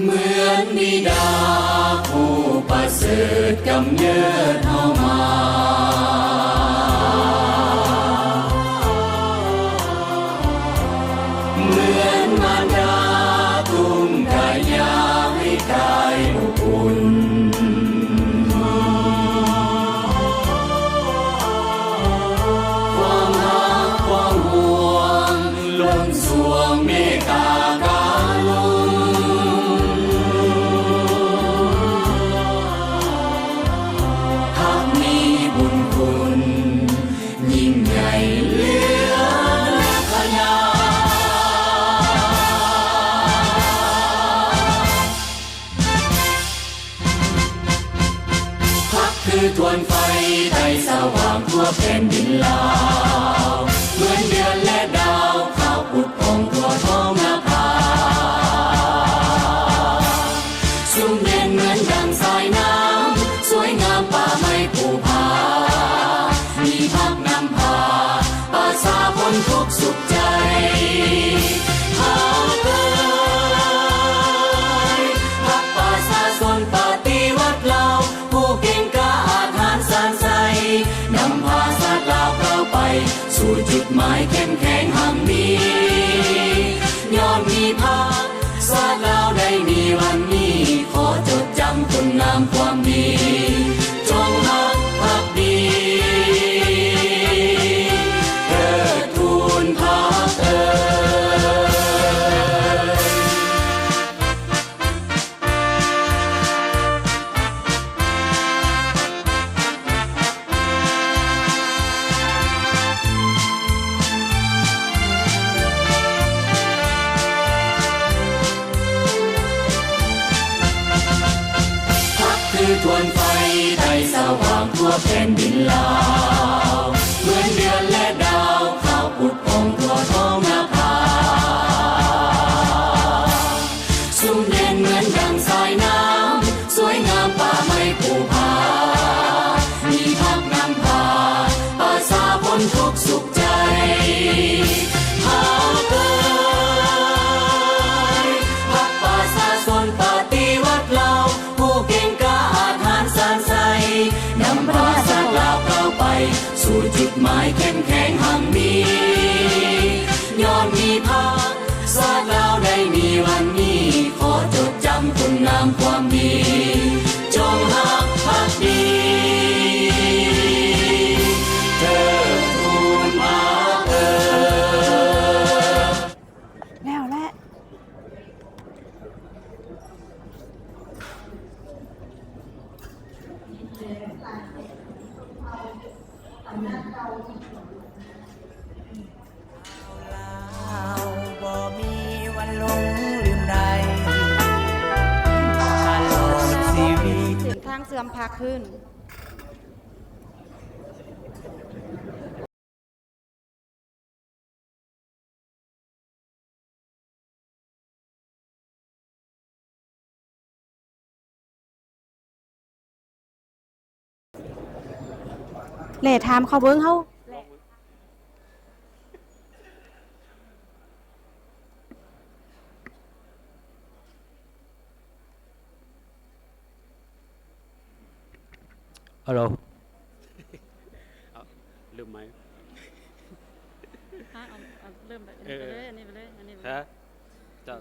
เหมือนบิดาผู้ประเสริฐกำเนิดเฮามาเหมือนมารดาทุ่มกายาให้กายอบอุ่นความรักความห่วงล้นสวงเมตตากรุณทักมีบุญคุณยิ่งใหญ่เหลือขนาคือทวนไฟไทยสว่างทั่วแผ่นดินลาวเหมือนเดือนและดาวข่าวปุดผ่องทั่วท้องนภาสุ่มเด่นเหมือนดังสายน้ำสวยงามป่าไม้ภูผามีพักนำพาป่าสาพ้นทุกสุขใจพักป่าสาสนปฏิวัติเราผู้เก่งกล้าอาถรรพ์สานใสนำพาชาติลาวก้าวไปสู่จุดหมายเข้มแข็งหังนี้ย้อนมีภาคชาติลาวได้มีวันนี้ขอจดจำคุณงามความดีจงรักภักดีเทิดทูนพักคือทวนไฟไทยสว่างทั่วแผ่นดินลาวเหมือนเดือนและดาวข่าวปุดผ่องทั่วท้องนภาสุ่มเด่นเหมือนดังสายน้ำสวยงามป่าไม้ภูผามีพักนำพาป่าสาพ้นทุกสุขใจพักป่าสาสนปฏิวัติเราผู้เก่งกล้าอาถรรพ์สานใสนำพาชาติลาวก้าวไปสู่จุดหมายเข้มแข็งหังนี้ย้อนมีภาคชาติลาวได้มีวันนี้ขอจดจำคุณงามความดีจงรักภักดีเทิดทูนพักแล้วแหละบ่มีวันลงลืมใดตลอดชีวิต เสียงทางเสื่อมพาขึ้นเล่ถามเขาเบิ้งเขาฮัลโหลลืมไหมเริ่มแบบนี้ไปเลยอันนี้ไปเลยอันนี้ไปเลย ฮะเจ้า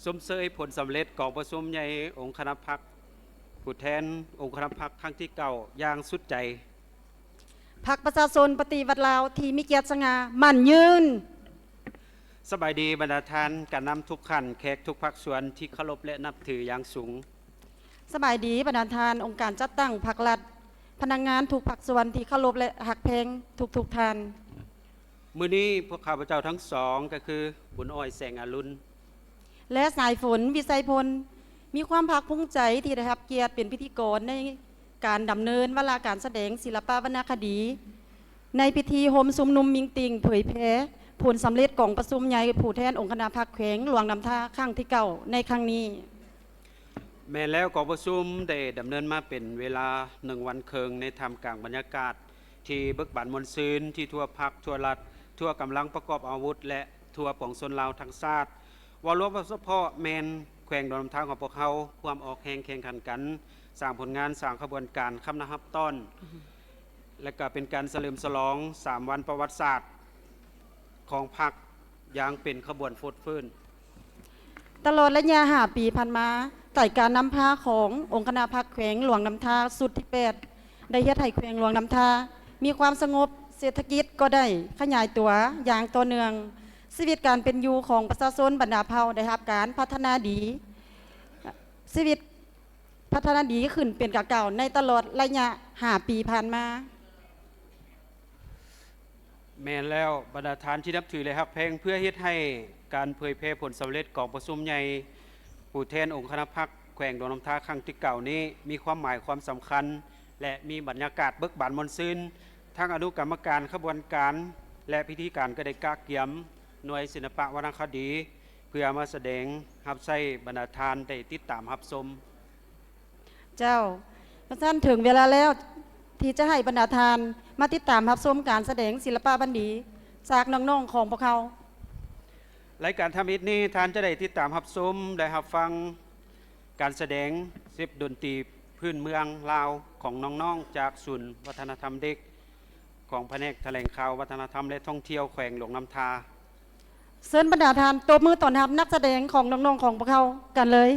สมเสยผลสำเร็จกองประชุมใหญ่องค์คณะพรรคผู้แทนองค์คณะพรรคครั้งที่เก่าอย่างสุดใจพรรคประชาชนปฏิวัติลาวที่มีเกียรติสง่ามั่นยืนสบายดีบรรดาท่านการนำทุกขันแขกทุกภาคส่วนที่เคารพและนับถืออย่างสูงสบายดีบรรดาทานองค์การจัดตั้งพรรครัฐพนักงานทุกภาคส่วนที่เคารพและหักเพลงทุกท่านมื้อนี้พวกข้าพเจ้าทั้งสองก็คือบุญอ้อยแสงอรุณและสายฝนวิสัยพลมีความภาคภูมิใจที่ได้รับเกียรติเป็นพิธีกรในการดำเนินวาระการแสดงศิลปวรรณคดีในพิธีโฮมซุมนุมมิงติงเผยแพร่ผลสำเร็จของประชุมใหญ่ผู้แทนองค์คณะพรรคแขวงหลวงน้ำท่าครั้งที่เก่าในครั้งนี้ แม้แล้วกองประชุมได้ดำเนินมาเป็นเวลา1 วันเคิงในท่ามกลางบรรยากาศที่เบิกบานมวลซืนที่ทั่วภาคทั่วรัฐทั่วกำลังประกอบอาวุธและทั่วปวงชนลาวทั้งชาติ วอลลุ่มเฉพาะแมนแขวงดอนน้ำทางของพวกเขาความออกแข่งแข่งขันกันสร้างผลงานสร้างขบวนการคำนับต้น และก็เป็นการเฉลิมฉลอง3วันประวัติศาสตร์ของพรรคอย่างเป็นขบวนฟุดฟื้น ตลอดระยะ5 ปีผ่านมาไต่การนำพาขององค์คณะพรรคแขวงหลวงน้ำทาสุดที่8ได้เฮ็ดให้แขวงหลวงน้ำทามีความสงบเศรษฐกิจก็ได้ขยายตัวอย่างต่อเนื่องชีวิตการเป็นอยู่ของประชาชนบรรดาเผ่าได้รับการพัฒนาดีชีวิตพัฒนาดีขึ้นเป็นกว่าเก่าในตลอดระยะ5 ปีผ่านมา แม่นแล้วบรรดาทานที่นับถือเลยครับเพลงเพื่อเฮ็ดให้การเผยแพร่ผลสำเร็จของประชุมใหญ่ผู้แทนองค์คณะพรรคแขวงดอนน้ำทาครั้งที่เก่านี้มีความหมายความสำคัญ และมีบรรยากาศเบิกบานมนต์ซื่นทั้งอนุกรรมการขบวนการและพิธีการก็ได้กากเกียมหน่วยศิลปะวรรณคดี เพื่อมาแสดงรับใช้บรรดาทานได้ติดตามรับชม เจ้าพระท่านถึงเวลาแล้วที่จะให้บรรดาทานมาติดตามรับชมการแสดงศิลปะบัณฑิตจากน้องๆของพวกเขา รายการทำอิฐนี้ทานจะได้ติดตามรับชมได้รับฟังการแสดงศิลปดนตรีพื้นเมืองลาวของน้องๆจากศูนย์วัฒนธรรมเด็กของแผนกแถลงข่าววัฒนธรรมและท่องเที่ยวแขวงหลวงน้ำทา เชิญบรรดาทานตบมือต้อนรับนักแสดงของน้องๆของพวกเขากันเลย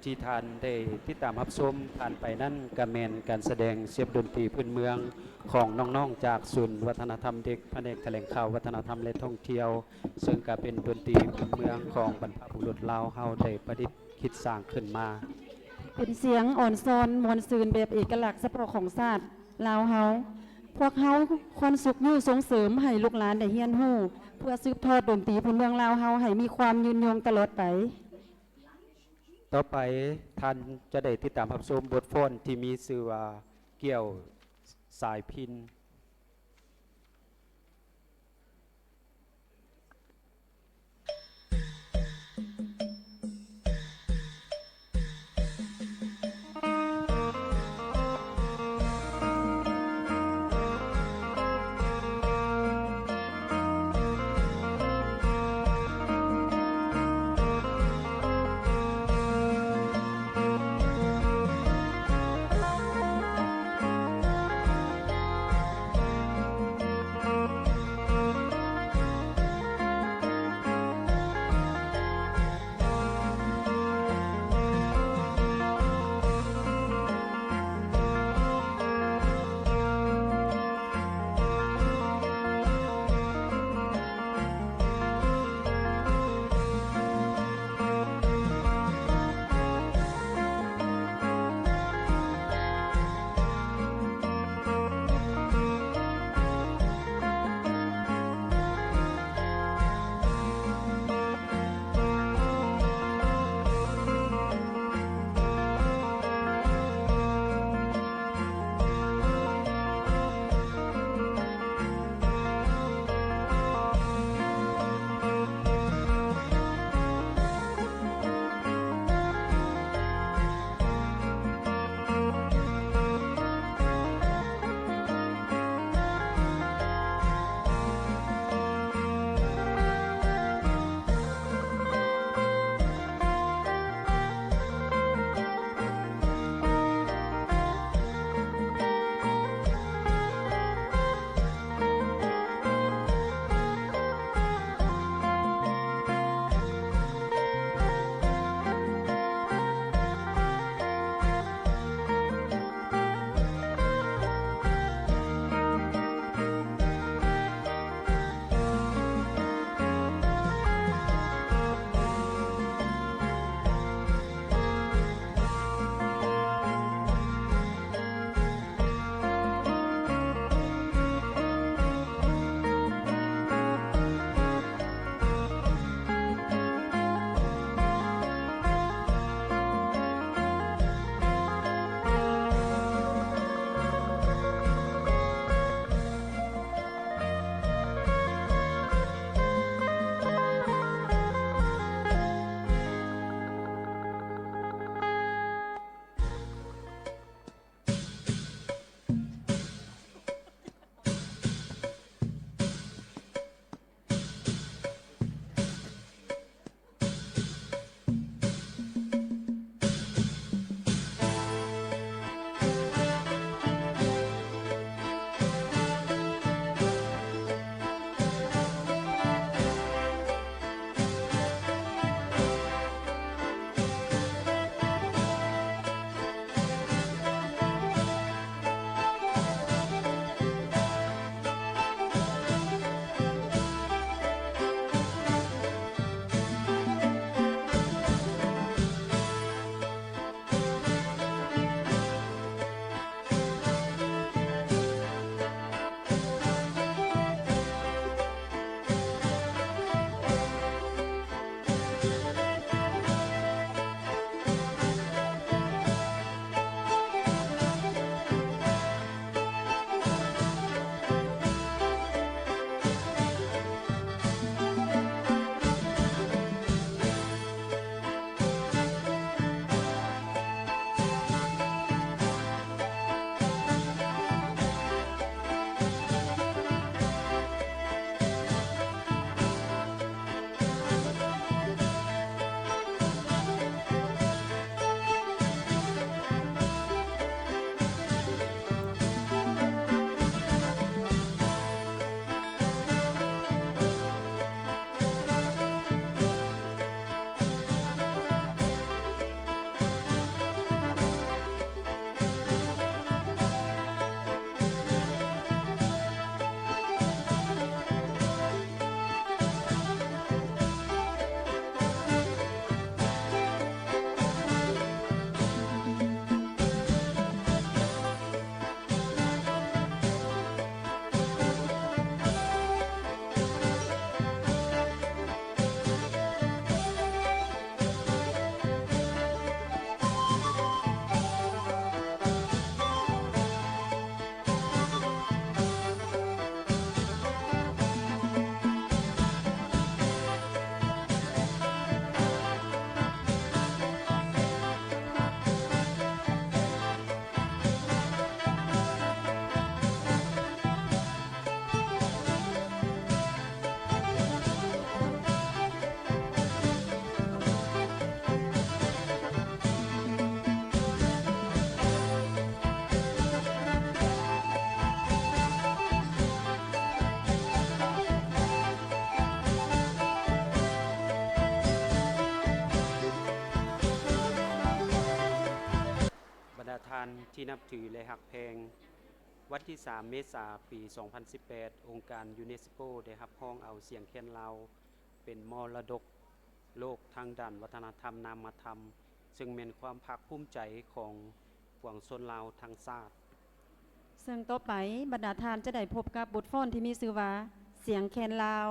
ที่ทานได้ติดตามรับชมผ่านไปนั่นกะแมนการแสดงเสียบดนตรีพื้นเมืองของน้องๆจากศูนย์วัฒนธรรมเด็กแผนกแถลงข่าววัฒนธรรมและท่องเที่ยวซึ่งก็เป็นดนตรีพื้นเมืองของบรรพบุรุษลาวเฮาได้ประดิษฐ์คิดสร้างขึ้นมา เป็นเสียงอ่อนซอนมวลซืนแบบเอกลักษณ์เฉพาะของชาติลาวเฮาพวกเฮาควรสุขอยู่ส่งเสริมให้ลูกหลานได้เรียนรู้เพื่อสืบทอดดนตรีพื้นเมืองลาวเฮาให้มีความยืนยงตลอดไป ต่อไปท่านจะได้ติดตามรับชมบทฟ้อนที่มีชื่อว่าเกี่ยวสายพิน ดาทานที่นับถือและหักแพงวันที่ 3 เมษายน ปี 2018 องค์การยูเนสโกได้รับรองเอาเสียงแคนลาวเป็นมรดกโลกทางด้านวัฒนธรรมนามธรรมซึ่งเป็นความภาคภูมิใจของปวงชนลาวทั้งชาติ ซึ่งต่อไปบรรดาทานจะได้พบกับบทฟ้อนที่มีชื่อว่าเสียงแคนลาว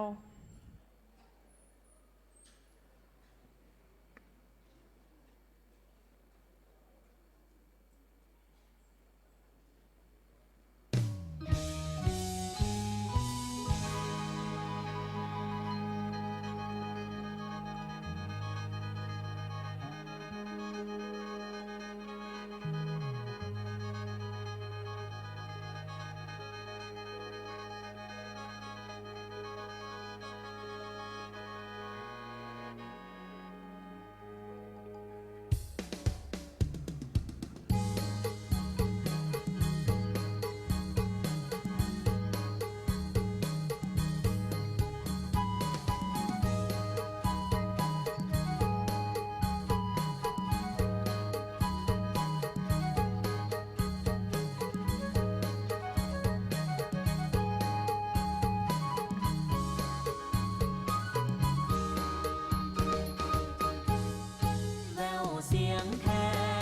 แววเสียงแค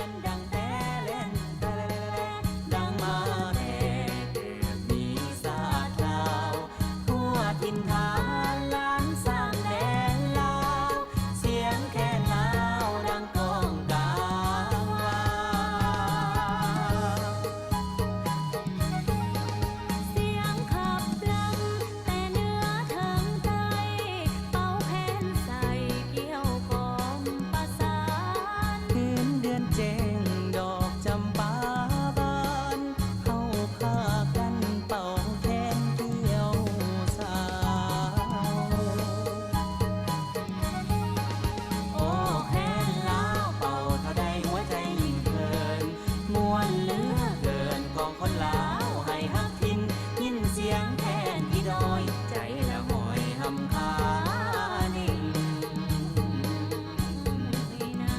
นดังแต่เล่นแต่ดังมาแต่เกิดมีศาสตร์ลาวทั่วถิ่นฐานล้านสร้างแดนลาวเสียงแคนลาวดังก้องกาวา เสียงขับลำแต่เนื้อทางใจเป่าแคนใส่เกี่ยวกอมประสานเห็นเดือนแจ้งดอกจำปาบานเข้าพากันเป่าแคนเกี่ยวสาว โอ้แคนลาวเป่าเท่าใดหัวใจยิ่งเพลินม่วนเหลือเกินกองคนลาวให้ฮักทินยินเสียงแคนที่ดอยใจละหอยหำคานิ่งนา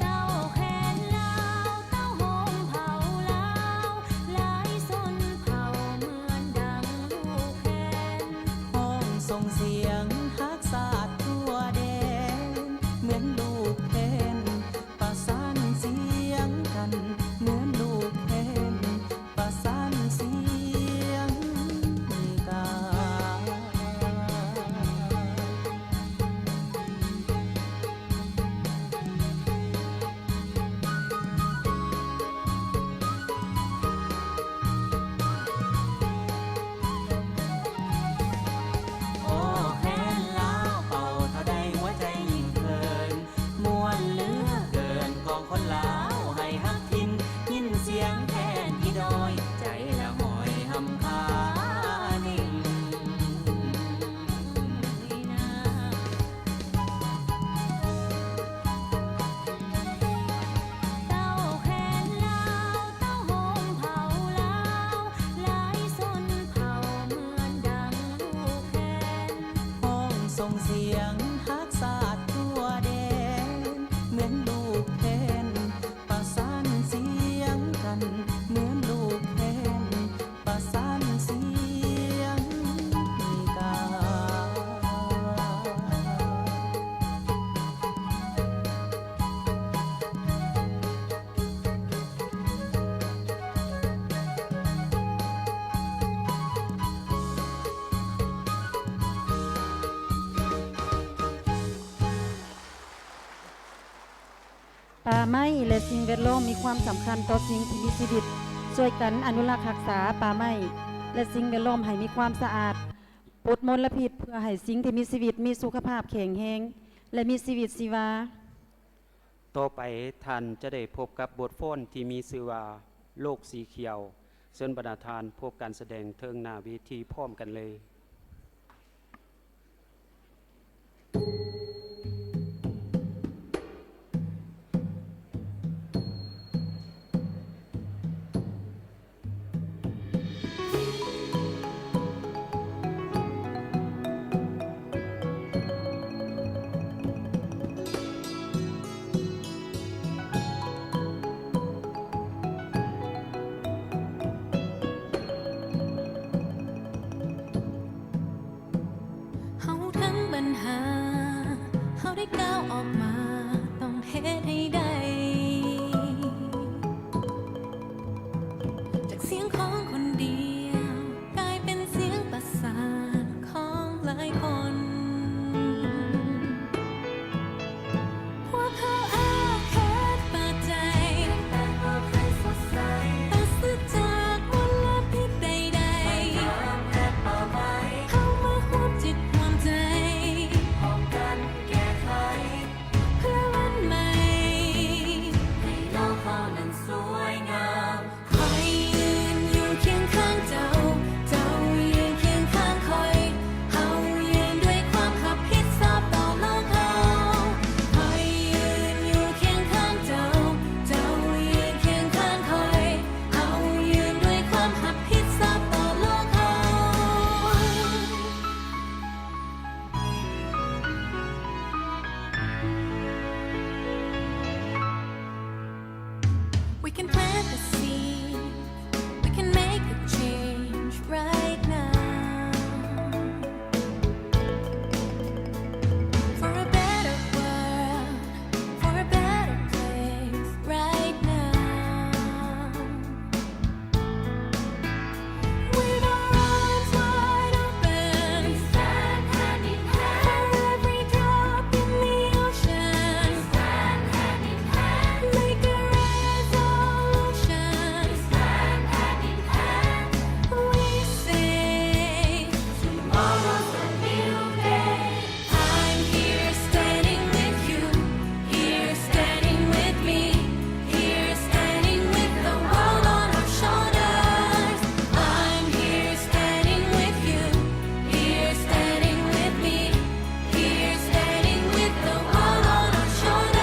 เต้าแคนลาวเต้าโฮมเผาลาวหลายสนเผาเหมือนดังลูกแคนห้องส่งเสียงฮักศาสตร์ทั่วแดนเหมือนลูกแคนประสานเสียงกันเหมือนลูกแคนประสานเสียงกัน โอ้แคนลาวเป่าเท่าใดหัวใจยิ่งเพลินม่วนเหลือเกินกองคนลาวให้ฮักทินยินเสียงแคนที่ดอยใจละหอยหำคานิ่งนา เต้าแคนลาวเต้าโฮมเผาลาวหลายสนเผาเหมือนดังลูกแคนห้องส่งเสียงฮักศาสตร์ทั่วแดนเหมือนลูกแคนประสานเสียงกันเหมือนลูกแคนประสานเสียงกันป่าไม้และสิ่งแวดล้อมมีความสำคัญต่อสิ่งที่มีชีวิตช่วยกันอนุรักษ์รักษาป่าไม้และสิ่งแวดล้อมให้มีความสะอาดปลดมลพิษเพื่อให้สิ่งที่มีชีวิตมีสุขภาพแข็งแรงและมีชีวิตชีวา ต่อไปท่านจะได้พบกับบทฟ้อนที่มีชื่อว่าโลกสีเขียวเชิญบรรดาทานพบการแสดงเทิงหน้าเวทีพร้อมกันเลย เขาได้ก้าวออกมาต้องเฮ็ดให้ได้จากเสียงของคนเดียวกลายเป็นเสียงประสานของหลายคนพวกเขาอาฆาตปาใจแต่พอใครสดใสปราศจากมลพิษใดๆเข้ามาควบจิตรวมใจพร้อมกันแก้ไขเพื่อวันใหม่ให้โลกเขานั้นสวยงามคอยยืนอยู่เคียงข้างเจ้า เจ้ายืนเคียงข้างคอยเฮายืนด้วยความขับพิษสอบต่อโลกเขาคอยยืนอยู่เคียงข้างเจ้า เจ้ายืนเคียงข้างคอยเฮายืนด้วยความขับพิษสอบต่อโลกเขา We can plant the seed, we can make a change right now for a better world, for a better place right now. With our arms wide open, we stand hand in hand for every drop in the ocean. We stand hand in hand, make a resolution. We stand hand in hand. We say tomorrow's a new day. I'm here standing with you, here standing with me, here standing with the world on our shoulders. I'm here standing with you, here standing with me, here standing with the world on our shoulders.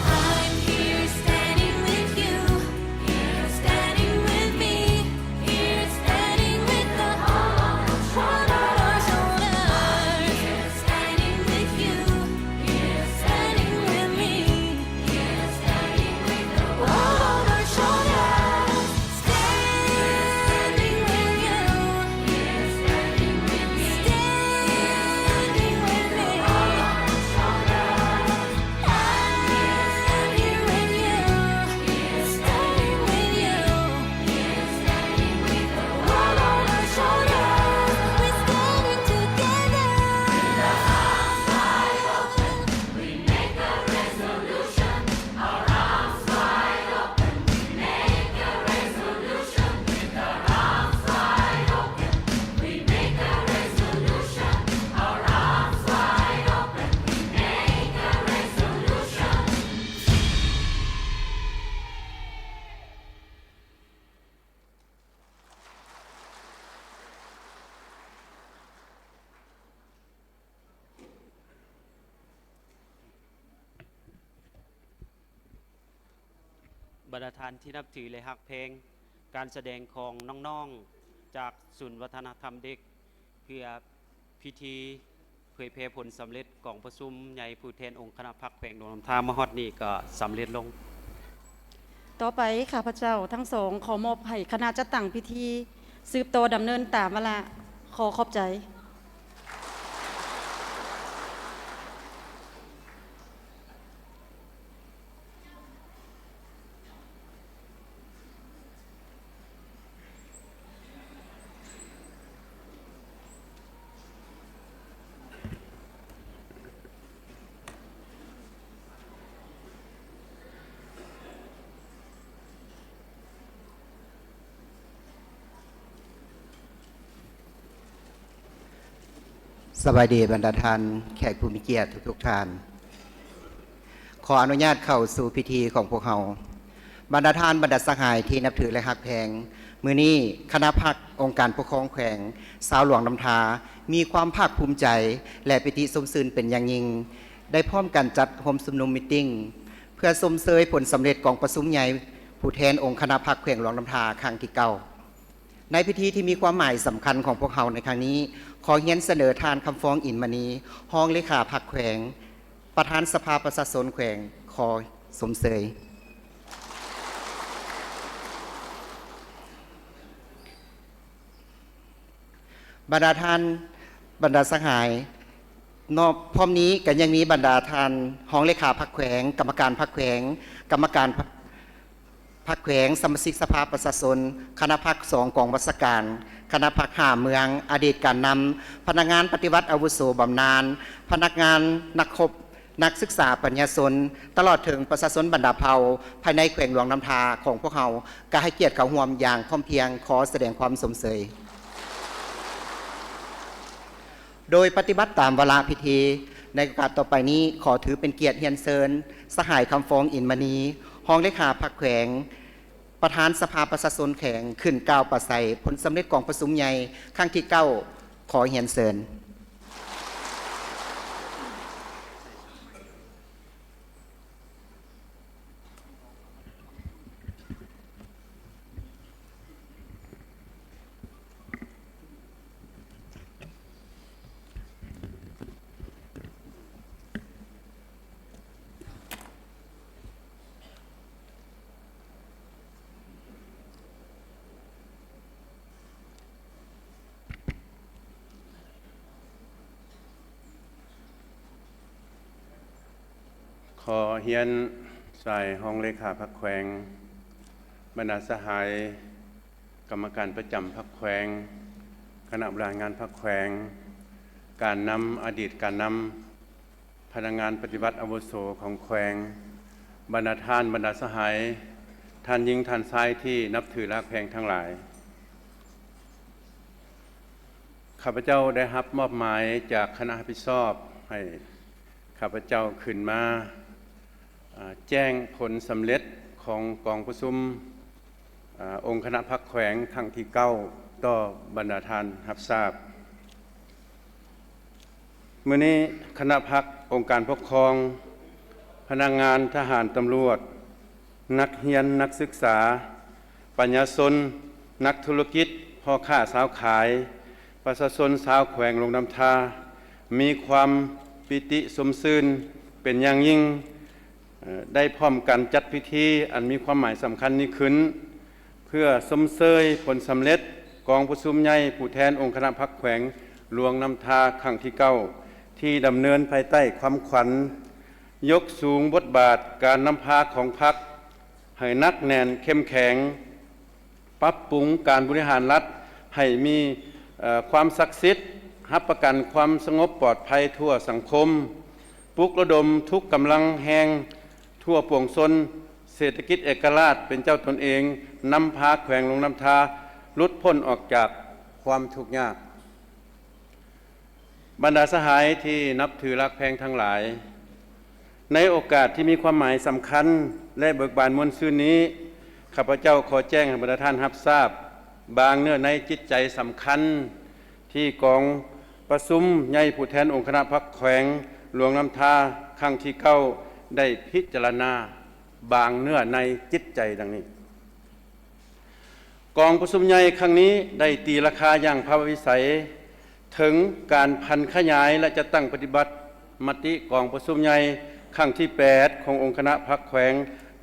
I'm here standing with you, here standing with me, here standing with the world on our shoulders. Here standing with you, here standing with me, here standing with the world on our shoulders. Standing with you, here standing with me, standing with me. I'm here with you, here standing with you, here standing with the world on our shoulders. We're standing together. With our arms wide open, we make a resolution. Our arms wide open, we make a resolution. With our arms wide open, we make a resolution. Our arms wide open, we make a resolution. บรรดาทานที่นับถือและฮักเพลง การแสดงของน้องๆ จากศูนย์วัฒนธรรมเด็ก เพื่อพิธีเผยแพร่ผลสำเร็จกองประชุมใหญ่ผู้แทนองค์คณะพรรคแขวงดงน้ำทามฮอดนี่ก็สำเร็จลง ต่อไปข้าพเจ้าทั้งสองขอมอบให้คณะจัดตั้งพิธี สืบต่อดำเนินตามเวลาขอขอบใจ สวัสดีบรรดาท่านแขกผู้มีเกียรติทุกท่าน ขออนุญาตเข้าสู่พิธีของพวกเราบรรดาท่านบรรดาสหายที่นับถือและฮักแพงมื้อนี้คณะพรรคองค์การปกครองแขวงสาวหลวงน้ำทามีความภาคภูมิใจและปิติสมซื่นเป็นอย่างยิ่งได้พร้อมกันจัดโฮมชุมนุมมีตติ้งเพื่อชมเชยผลสำเร็จกองประชุมใหญ่ผู้แทนองค์คณะพรรคแขวงหลวงน้ำทาครั้งที่9ในพิธีที่มีความหมายสำคัญของพวกเราในครั้งนี้ขอเฮียนเสนอทานคำฟ้องอินมณีห้องเลขาพรรคแขวงประธานสภาประชาชนแขวงขอสมเสยบรรดาท่านบรรดาสหายนอกพร้อมนี้กันยังมีบรรดาท่านห้องเลขาพรรคแขวงกรรมการพรรคแขวงกรรมการพรรคแขวงสมาชิกสภาประชาชนคณะพรรค2กองวัชการคณะพรรค5เมืองอดีตการนำพนักงานปฏิวัติอาวุโสบำนาญพนักงานนักศึกษาปัญญาชนตลอดถึงประชาชนบรรดาเผ่าภายในแขวงหลวงน้ำทาของพวกเราก็ให้เกียรติเขาร่วมอย่างพร้อมเพรียงขอแสดงความสมเสยโดยปฏิบัติตามวาระพิธีในโอกาสต่อไปนี้ขอถือเป็นเกียรติเฮียนเซินสหายคำฟ้องอินมณีห้องเลขาพรรคแขวงประธานสภาประชาชนแขวงขึ้นกล่าวปราศัยผลสำเร็จกองประชุมใหญ่ครั้งที่9ขอเฮียนเซินขอเฮียนใส่ห้องเลขาพรรคแขวงบรรดาสหายกรรมการประจำพรรคแขวงคณะบริหารงานพรรคแขวงการนำอดีตการนำพนักงานปฏิบัติอาวุโสของแขวงบรรดาท่านบรรดาสหายท่านหญิงท่านชายที่นับถือและแพงทั้งหลายข้าพเจ้าได้รับมอบหมายจากคณะรับผิดชอบให้ข้าพเจ้าขึ้นมาแจ้งผลสำเร็จของกองประชุมองค์คณะพรรคแขวงครั้งที่9ต่อบรรดาท่านรับทราบมื้อนี้คณะพรรคองค์การปกครองพนักงานทหารตำรวจนักเรียนนักศึกษาปัญญาชนนักธุรกิจพ่อค้าสาวขายประชาชนชาวแขวงหลวงน้ำทามีความปิติสมซื่นเป็นอย่างยิ่งได้พร้อมกันจัดพิธีอันมีความหมายสำคัญนี้ขึ้นเพื่อสมเสยผลสำเร็จกองประชุมใหญ่ผู้แทนองค์คณะพรรคแขวงหลวงน้ำทาครั้งที่9ที่ดำเนินภายใต้ความขวัญยกสูงบทบาทการนำพาของพรรคให้นักแน่นเข้มแข็งปรับปรุงการบริหารรัฐให้มีความศักดิ์สิทธิ์รับประกันความสงบปลอดภัยทั่วสังคมปลุกระดมทุกกำลังแห่งทั่วปวงชนเศรษฐกิจเอกราชเป็นเจ้าตนเองนำพาแขวงหลวงน้ำทาหลุดพ้นออกจากความทุกข์ยากบรรดาสหายที่นับถือรักแพงทั้งหลายในโอกาสที่มีความหมายสำคัญและเบิกบานมวลซื่นนี้ข้าพเจ้าขอแจ้งให้บรรดาท่านรับทราบบางเนื้อในจิตใจสำคัญที่กองประชุมใหญ่ผู้แทนองค์คณะพรรคแขวงหลวงน้ำทาครั้งที่9ได้พิจารณาบางเนื้อในจิตใจดังนี้กองประชุมใหญ่ครั้งนี้ได้ตีราคาอย่างภาวิสัยถึงการพันขยายและจะตั้งปฏิบัติมติกองประชุมใหญ่ครั้งที่8ขององค์คณะพรรคแขวง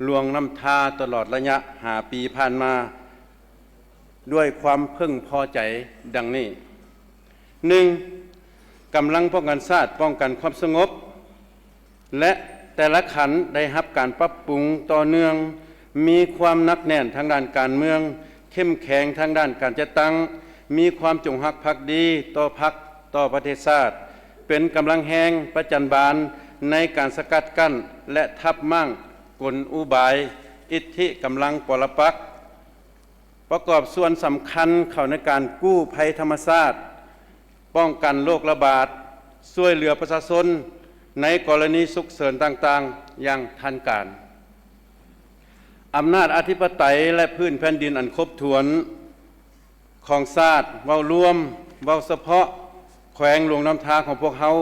หลวงน้ำทาตลอดระยะ5 ปีผ่านมาด้วยความพึงพอใจดังนี้ 1. กำลังป้องกันชาติป้องกันความสงบและแต่ละขันได้รับการปรับปรุงต่อเนื่องมีความหนักแน่นทางด้านการเมืองเข้มแข็งทางด้านการจัดตั้งมีความจงรักภักดีต่อพรรคต่อประเทศชาติเป็นกำลังแห่งประจันบานในการสกัดกั้นและทับมั่งกลอุบายอิทธิกำลังปรปักษ์ประกอบส่วนสำคัญเข้าในการกู้ภัยธรรมชาติป้องกันโรคระบาด ช่วยเหลือประชาชนในกรณีฉุกเฉินต่างๆอย่างทันการอำนาจอธิปไตยและพื้นแผ่นดินอันครบถ้วนของชาติเว้ารวมเว้าเฉพาะแขวงหลวงน้ำทาของพวกเฮา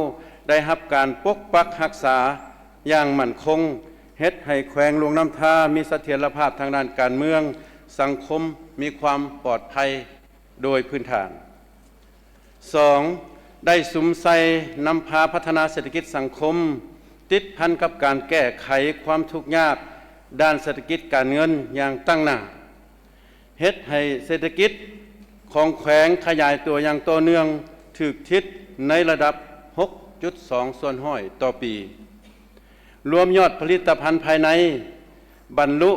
ได้รับการปกปักรักษาอย่างมั่นคงเฮ็ดให้แขวงหลวงน้ำทามีเสถียรภาพทางด้านการเมืองสังคมมีความปลอดภัยโดยพื้นฐาน 2. ได้สุมใส่นำพาพัฒนาเศรษฐกิจสังคมติดพันกับการแก้ไขความทุกข์ยากด้านเศรษฐกิจการเงินอย่างตั้งหน้าเฮ็ดให้เศรษฐกิจของแขวงขยายตัวอย่างต่อเนื่องถึกทิศในระดับ 6.2 ส่วนห้อยต่อปีรวมยอดผลิตภัณฑ์ภายในบรรลุ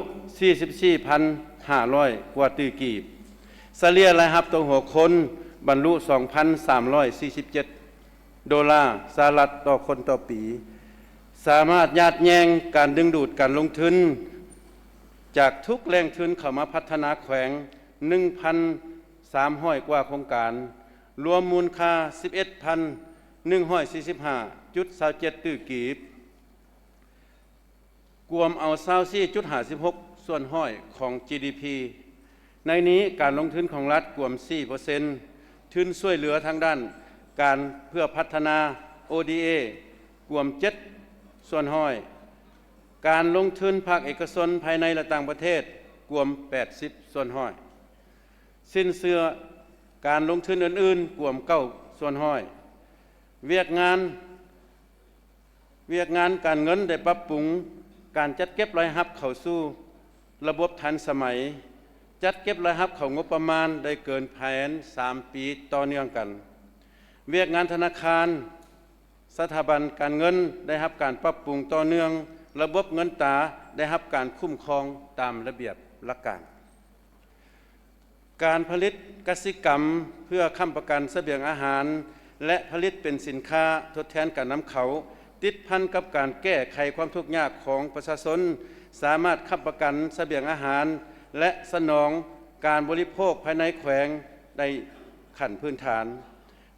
44,500 กว่าตื้อกีบเฉลี่ยรายรับต่อหัวคนบรรลุ 2,347 ดอลลาร์สหรัฐต่อคนต่อปีสามารถญาติแยงการดึงดูดการลงทุนจากทุกแหล่งทุนเข้ามาพัฒนาแขวง 1,300 กว่าโครงการรวมมูลค่า 11,145.27 ตื้อกีบกวมเอา 24.56 ส่วนห้อยของ GDP ในนี้การลงทุนของรัฐกวม 4% ทุนช่วยเหลือทางด้านการเพื่อพัฒนา ODA กวม 7 ส่วนห้อยการลงทุนภาคเอกชนภายในและต่างประเทศกวม 80 ส่วนห้อยสิ้นเสื้อการลงทุนอื่นๆกวม 9 ส่วนห้อยเวียกงานการเงินได้ปรับปรุงการจัดเก็บรายรับเข้าสู่ระบบทันสมัยจัดเก็บรายรับเข้างบประมาณได้เกินแผน3 ปีต่อเนื่องกันเวียกงานธนาคารสถาบันการเงินได้รับการปรับปรุงต่อเนื่องระบบเงินตราได้รับการคุ้มครองตามระเบียบหลักการการผลิตกสิกรรมเพื่อค้ำประกันเสบียงอาหารและผลิตเป็นสินค้าทดแทนการนำเข้าติดพันกับการแก้ไขความทุกข์ยากของประชาชนสามารถค้ำประกันเสบียงอาหารและสนองการบริโภคภายในแขวงได้ขั้นพื้นฐาน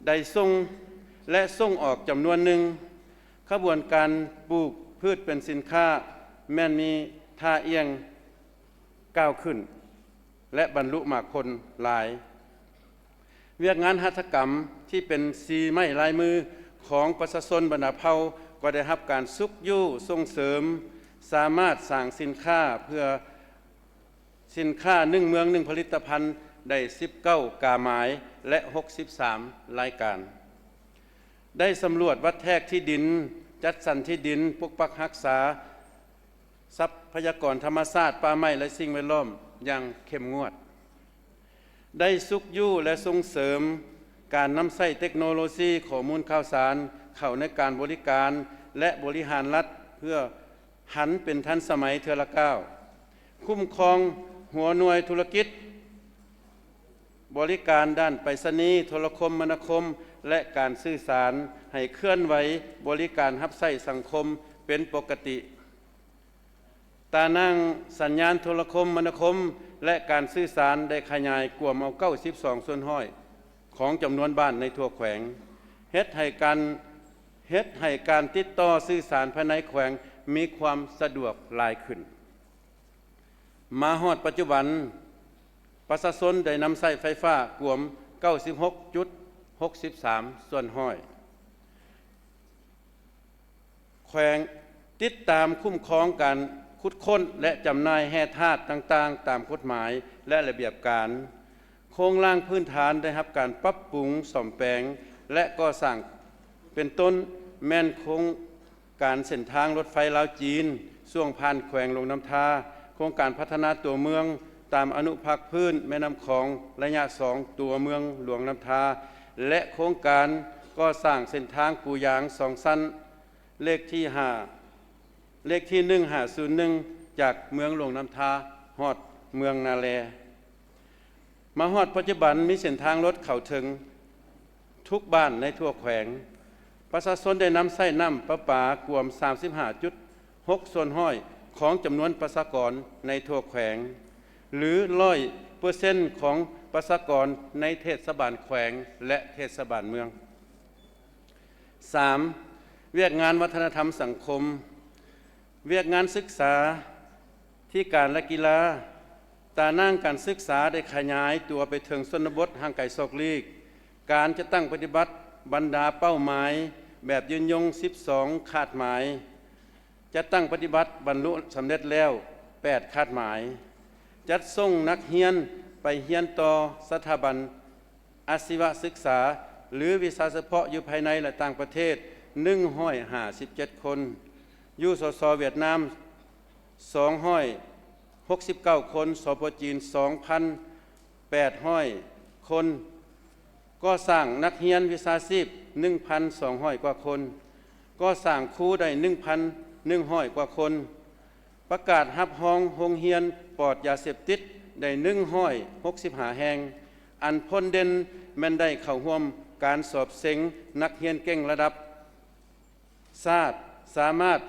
ได้ส่งออกจำนวนหนึ่งขบวนการปลูกพืชเป็นสินค้าแม่นมีท่าเอียงก้าวขึ้นและบรรลุมากผลหลายเวียกงานหัตถกรรมที่เป็นสีไม้ลายมือของประชาชนบรรดาเผ่าก็ได้รับการสุกยู่ส่งเสริมสามารถสร้างสินค้าเพื่อสินค้า1 เมือง 1 ผลิตภัณฑ์ได้19 กาหมายและ63 รายการได้สำรวจวัดแทกที่ดินจัดสรรที่ดินปกปักรักษาทรัพยากรธรรมชาติป่าไม้และสิ่งแวดล้อมอย่างเข้มงวดได้สุกยู่และส่งเสริมการนำใช้เทคโนโลยีข้อมูลข่าวสารเข้าในการบริการและบริหารรัฐเพื่อหันเป็นทันสมัยเทื่อละก้าวคุ้มครองหัวหน่วยธุรกิจบริการด้านไปรษณีย์โทรคมนาคมและการสื่อสารให้เคลื่อนไหวบริการรับใช้สังคมเป็นปกติตานั่งสัญญาณโทรคมนาคมและการสื่อสารได้ขยายกวมเอา92 ส่วนห้อยของจำนวนบ้านในทั่วแขวงเฮ็ดให้การติดต่อสื่อสารภายในแขวงมีความสะดวกหลายขึ้นมาฮอดปัจจุบันประชาชนได้นำใช้ไฟฟ้ากวม 96.63 ส่วนห้อยแขวงติดตามคุ้มครองการขุดค้นและจำหน่ายแร่ธาตุต่างๆตามกฎหมายและระเบียบการโครงร่างพื้นฐานได้รับการปรับปรุงซ่อมแปลงและก่อสร้างเป็นต้นแม่นโครงการเส้นทางรถไฟลาวจีนช่วงผ่านแขวงลงน้ำทาโครงการพัฒนาตัวเมืองตามอนุภาคพื้นแม่น้ำของระยะ2ตัวเมืองหลวงน้ำทาและโครงการก่อสร้างเส้นทางปูยาง2ชั้นเลขที่1501จากเมืองหลวงน้ำทาฮอดเมืองนาแลมาฮอดปัจจุบันมีเส้นทางรถเข้าถึงทุกบ้านในทั่วแขวงประชาชนได้นำใช้น้ำประปากวม 35.6 ส่วนห้อยของจำนวนประชากรในทั่วแขวงหรือ 100% ของประชากรในเทศบาลแขวงและเทศบาลเมือง 3. เวียกงานวัฒนธรรมสังคม เวียกงานศึกษาที่การและกีฬาตานั่งการศึกษาได้ขยายตัวไปถึงชนบทห่างไกลซอกลีกการจะตั้งปฏิบัติบรรดาเป้าหมายแบบยืนยง12คาดหมายจะตั้งปฏิบัติบรรลุสำเร็จแล้ว8คาดหมายจัดส่งนักเรียนไปเรียนต่อสถาบันอาชีวศึกษาหรือวิชาเฉพาะอยู่ภายในและต่างประเทศ157คนอยู่สสเวียดนาม269คนสปจีน 2,800 คนก็สร้างนักเรียนวิชาชีพ 1,200 กว่าคนก็สร้างครูได้ 1,100 กว่าคนประกาศรับรองโรงเรียนปลอดยาเสพติดได้165แห่งอันพ้นเด่นแม่นได้เข้าร่วมการสอบเส็งนักเรียนเก่งระดับชาติสามารถ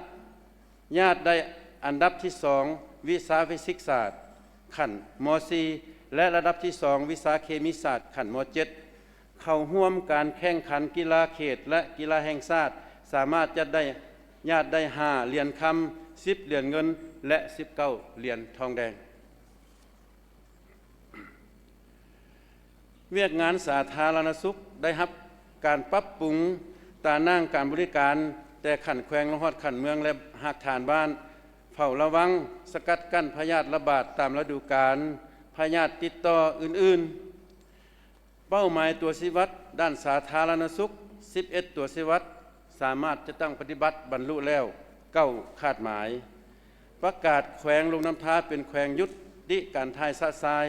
ญาติได้อันดับที่2วิชาฟิสิกส์ศาสตร์ขั้นม.4 และระดับที่2วิชาเคมีศาสตร์ขั้นม.7 เข้าร่วมการแข่งขันกีฬาเขตและกีฬาแห่งชาติสามารถจะได้ญาติได้5เหรียญคำ10เหรียญเงินและ19เหรียญทองแดงเวียกงานสาธารณสุขได้รับการปรับปรุงตานั่งการบริการแต่ขันแขวงและฮอดขันเมืองและหากฐานบ้านเฝ้าระวังสกัดกั้นพยาธิระบาดตามฤดูกาลพยาธิติดต่ออื่นๆเป้าหมายตัวชีวัตด้านสาธารณสุข11ตัวชีวัตสามารถจะตั้งปฏิบัติบรรลุแล้ว9คาดหมายประกาศแขวงลงน้ำท้าเป็นแขวงยุติการทายสะทราย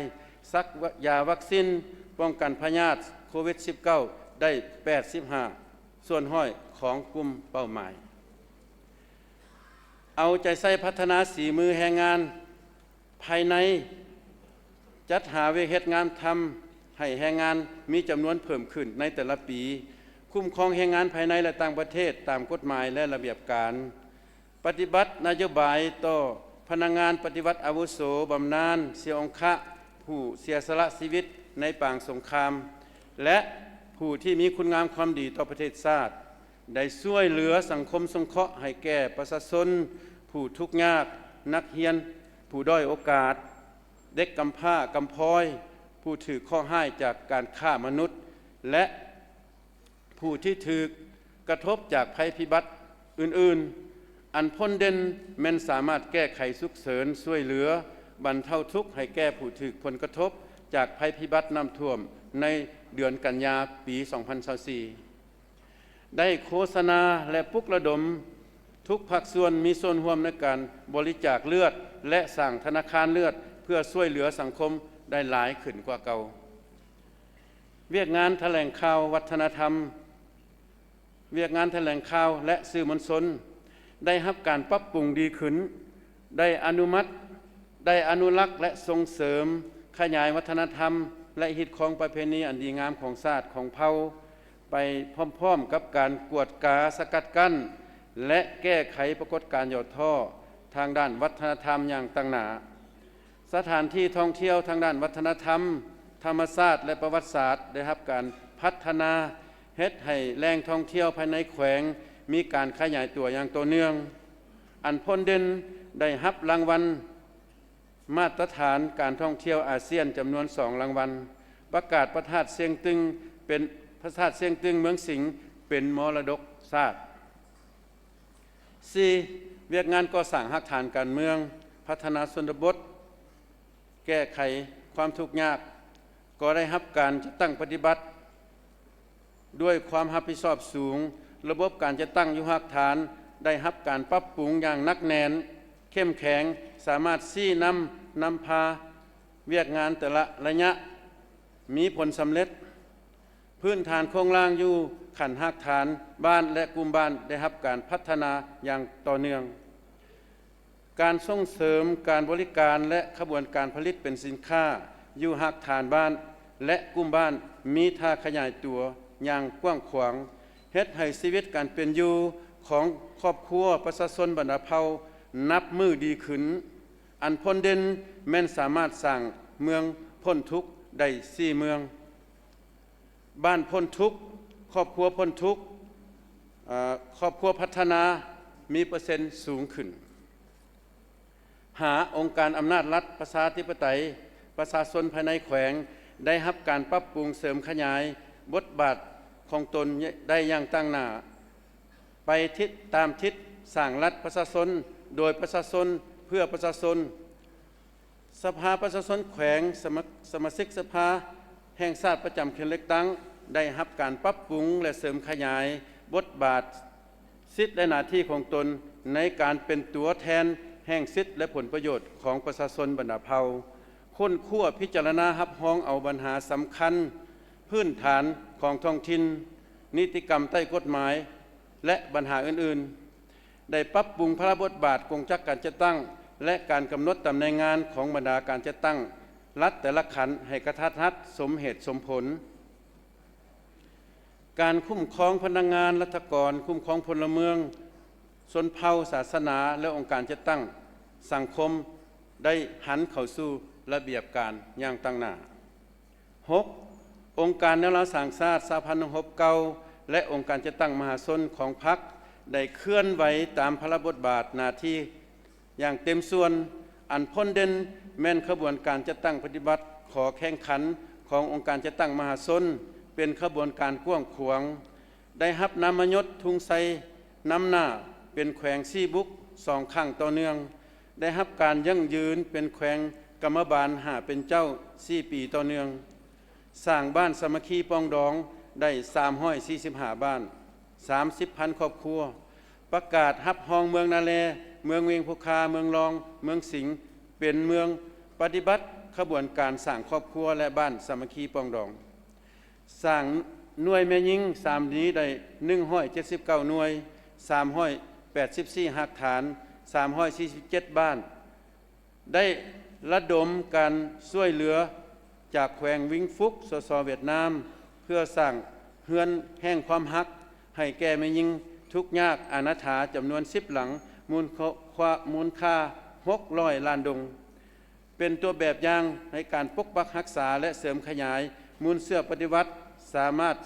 ซักยาวัคซีนป้องกันพยาธิโควิด -19 ได้85ส่วนห้อยของกลุ่มเป้าหมายเอาใจใส่พัฒนาสีมือแรงงานภายในจัดหาเวทงานทำให้แรงงานมีจำนวนเพิ่มขึ้นในแต่ละปีคุ้มครองแรงงานภายในและต่างประเทศตามกฎหมายและระเบียบการปฏิบัตินโยบายต่อพนักงานปฏิวัติอาวุโสบำนาญเสียองคะผู้เสียสละชีวิตในปางสงครามและผู้ที่มีคุณงามความดีต่อประเทศชาติได้ช่วยเหลือสังคมสงเคราะห์ให้แก่ประชาชนผู้ทุกข์ยากนักเรียนผู้ด้อยโอกาสเด็กกำพร้ากำพร้อยผู้ถือข้อห้ายจากการฆ่ามนุษย์และผู้ที่ถือกระทบจากภัยพิบัติอื่นๆอันพ้นเด่นแม้นสามารถแก้ไขฉุกเฉินช่วยเหลือบรรเทาทุกข์ให้แก่ผู้ถือผลกระทบจากภัยพิบัติน้ำท่วมในเดือนกันยาปี 2024 ได้โฆษณาและปลุกระดมทุกภาคส่วนมีส่วนร่วมในการบริจาคเลือดและสร้างธนาคารเลือดเพื่อช่วยเหลือสังคมได้หลายขึ้นกว่าเก่าเวียกงานแถลงข่าววัฒนธรรมเวียกงานแถลงข่าวและสื่อมวลชนได้รับการปรับปรุงดีขึ้นได้อนุมัติได้อนุรักษ์และส่งเสริมขยายวัฒนธรรมและฮิตของประเพณีอันดีงามของชาติของเผ่าไปพร้อมๆกับการกวดกาสกัดกั้นและแก้ไขปรากฏการณ์หย่อท่อทางด้านวัฒนธรรมอย่างต่างหน้าสถานที่ท่องเที่ยวทางด้านวัฒนธรรมธรรมชาติและประวัติศาสตร์ได้รับการพัฒนาเฮ็ดให้แหล่งท่องเที่ยวภายในแขวงมีการขยายตัวอย่างต่อเนื่องอันพ้นเด่นได้รับรางวัลมาตรฐานการท่องเที่ยวอาเซียนจำนวน2รางวัลประกาศพระธาตุเสียงตึงเป็นพระธาตุเสียงตึงเมืองสิงห์เป็นมรดกชาติ 4. เวียกงานก่อสร้างหลักฐานการเมืองพัฒนาชนบทแก้ไขความทุกข์ยากก็ได้รับการจัดตั้งปฏิบัติด้วยความรับผิดชอบสูงระบบการจัดตั้งอยู่หลักฐานได้รับการปรับปรุงอย่างหนักแน่นเข้มแข็งสามารถชี้นำพาเวียกงานแต่ละระยะมีผลสำเร็จพื้นฐานโครงล่างอยู่ขันหักฐานบ้านและกลุ่มบ้านได้รับการพัฒนาอย่างต่อเนื่องการส่งเสริมการบริการและขบวนการผลิตเป็นสินค้าอยู่หักฐานบ้านและกลุ่มบ้านมีท่าขยายตัวอย่างกว้างขวางเฮ็ดให้ชีวิตการเป็นอยู่ของครอบครัวประชาชนบรรดาเผ่านับมือดีขึ้นอันพ้นเด่นแม้นสามารถสร้างเมืองพ้นทุกข์ได้4เมืองบ้านพ้นทุกข์ครอบครัวพ้นทุกข์ ครอบครัวพัฒนามีเปอร์เซ็นต์สูงขึ้น หาองค์การอำนาจรัฐประชาธิปไตยประชาชนภายในแขวงได้รับการปรับปรุงเสริมขยายบทบาทของตนได้อย่างตั้งหน้าไปทิศตามทิศสร้างรัฐประชาชนโดยประชาชนเพื่อประชาชนสภาประชาชนแขวงสมาชิกสภาแห่งชาติประจำเขตเลือกตั้งได้รับการปรับปรุงและเสริมขยายบทบาทสิทธิและหน้าที่ของตนในการเป็นตัวแทนแห่งสิทธิและผลประโยชน์ของประชาชนบรรดาเผ่าค้นคว้าพิจารณารับรองเอาปัญหาสำคัญพื้นฐานของท้องถิ่นนิติกรรมใต้กฎหมายและปัญหาอื่นๆได้ปรับปรุงพระบทบาทกงจักการจัดตั้งและการกำหนดตำแหน่งงานของบรรดาการจัดตั้งรัฐแต่ละขันธ์ให้กระทัดรัดสมเหตุสมผลการคุ้มครองพนักงานรัฐกรคุ้มครองพลเมืองชนเผ่าศาสนาและองค์การจัดตั้งสังคมได้หันเข้าสู่ระเบียบการอย่างตั้งหน้า 6. องค์การแนวร่วมสร้างชาติสหพันธ์รบเก่าและองค์การจัดตั้งมหาชนของพรรคได้เคลื่อนไหวตามพระบทบาทหน้าที่อย่างเต็มส่วนอันพ้นเด่นแม่นขบวนการจัดตั้งปฏิบัติขอแข่งขันขององค์การจัดตั้งมหาชนเป็นขบวนการกว้างขวางได้รับนามยศทุงไซนำหน้าเป็นแขวงซีบุก2 ครั้งต่อเนื่องได้รับการยั่งยืนเป็นแขวงกรรมบาลหาเป็นเจ้า4 ปีต่อเนื่องสร้างบ้านสามัคคีปองดองได้345บ้าน30,000 ครอบครัวประกาศรับรองเมืองนาแลเมืองเวียงภูคาเมืองรองเมืองสิงห์เป็นเมืองปฏิบัติขบวนการสร้างครอบครัวและบ้านสามัคคีปองดองสร้างหน่วยแม่ยิง3นี้ได้179หน่วย384หักฐาน347บ้านได้ระดมการช่วยเหลือจากแขวงวิงฟุกสสเวียดนามเพื่อสร้างเฮือนแห่งความฮักให้แก่แม่ยิงทุกยากอนาถาจำนวน10หลังมูลค่า600 ล้านดงเป็นตัวแบบอย่างในการปกปักรักษาและเสริมขยายมูลเสื้อปฏิวัติสามารถ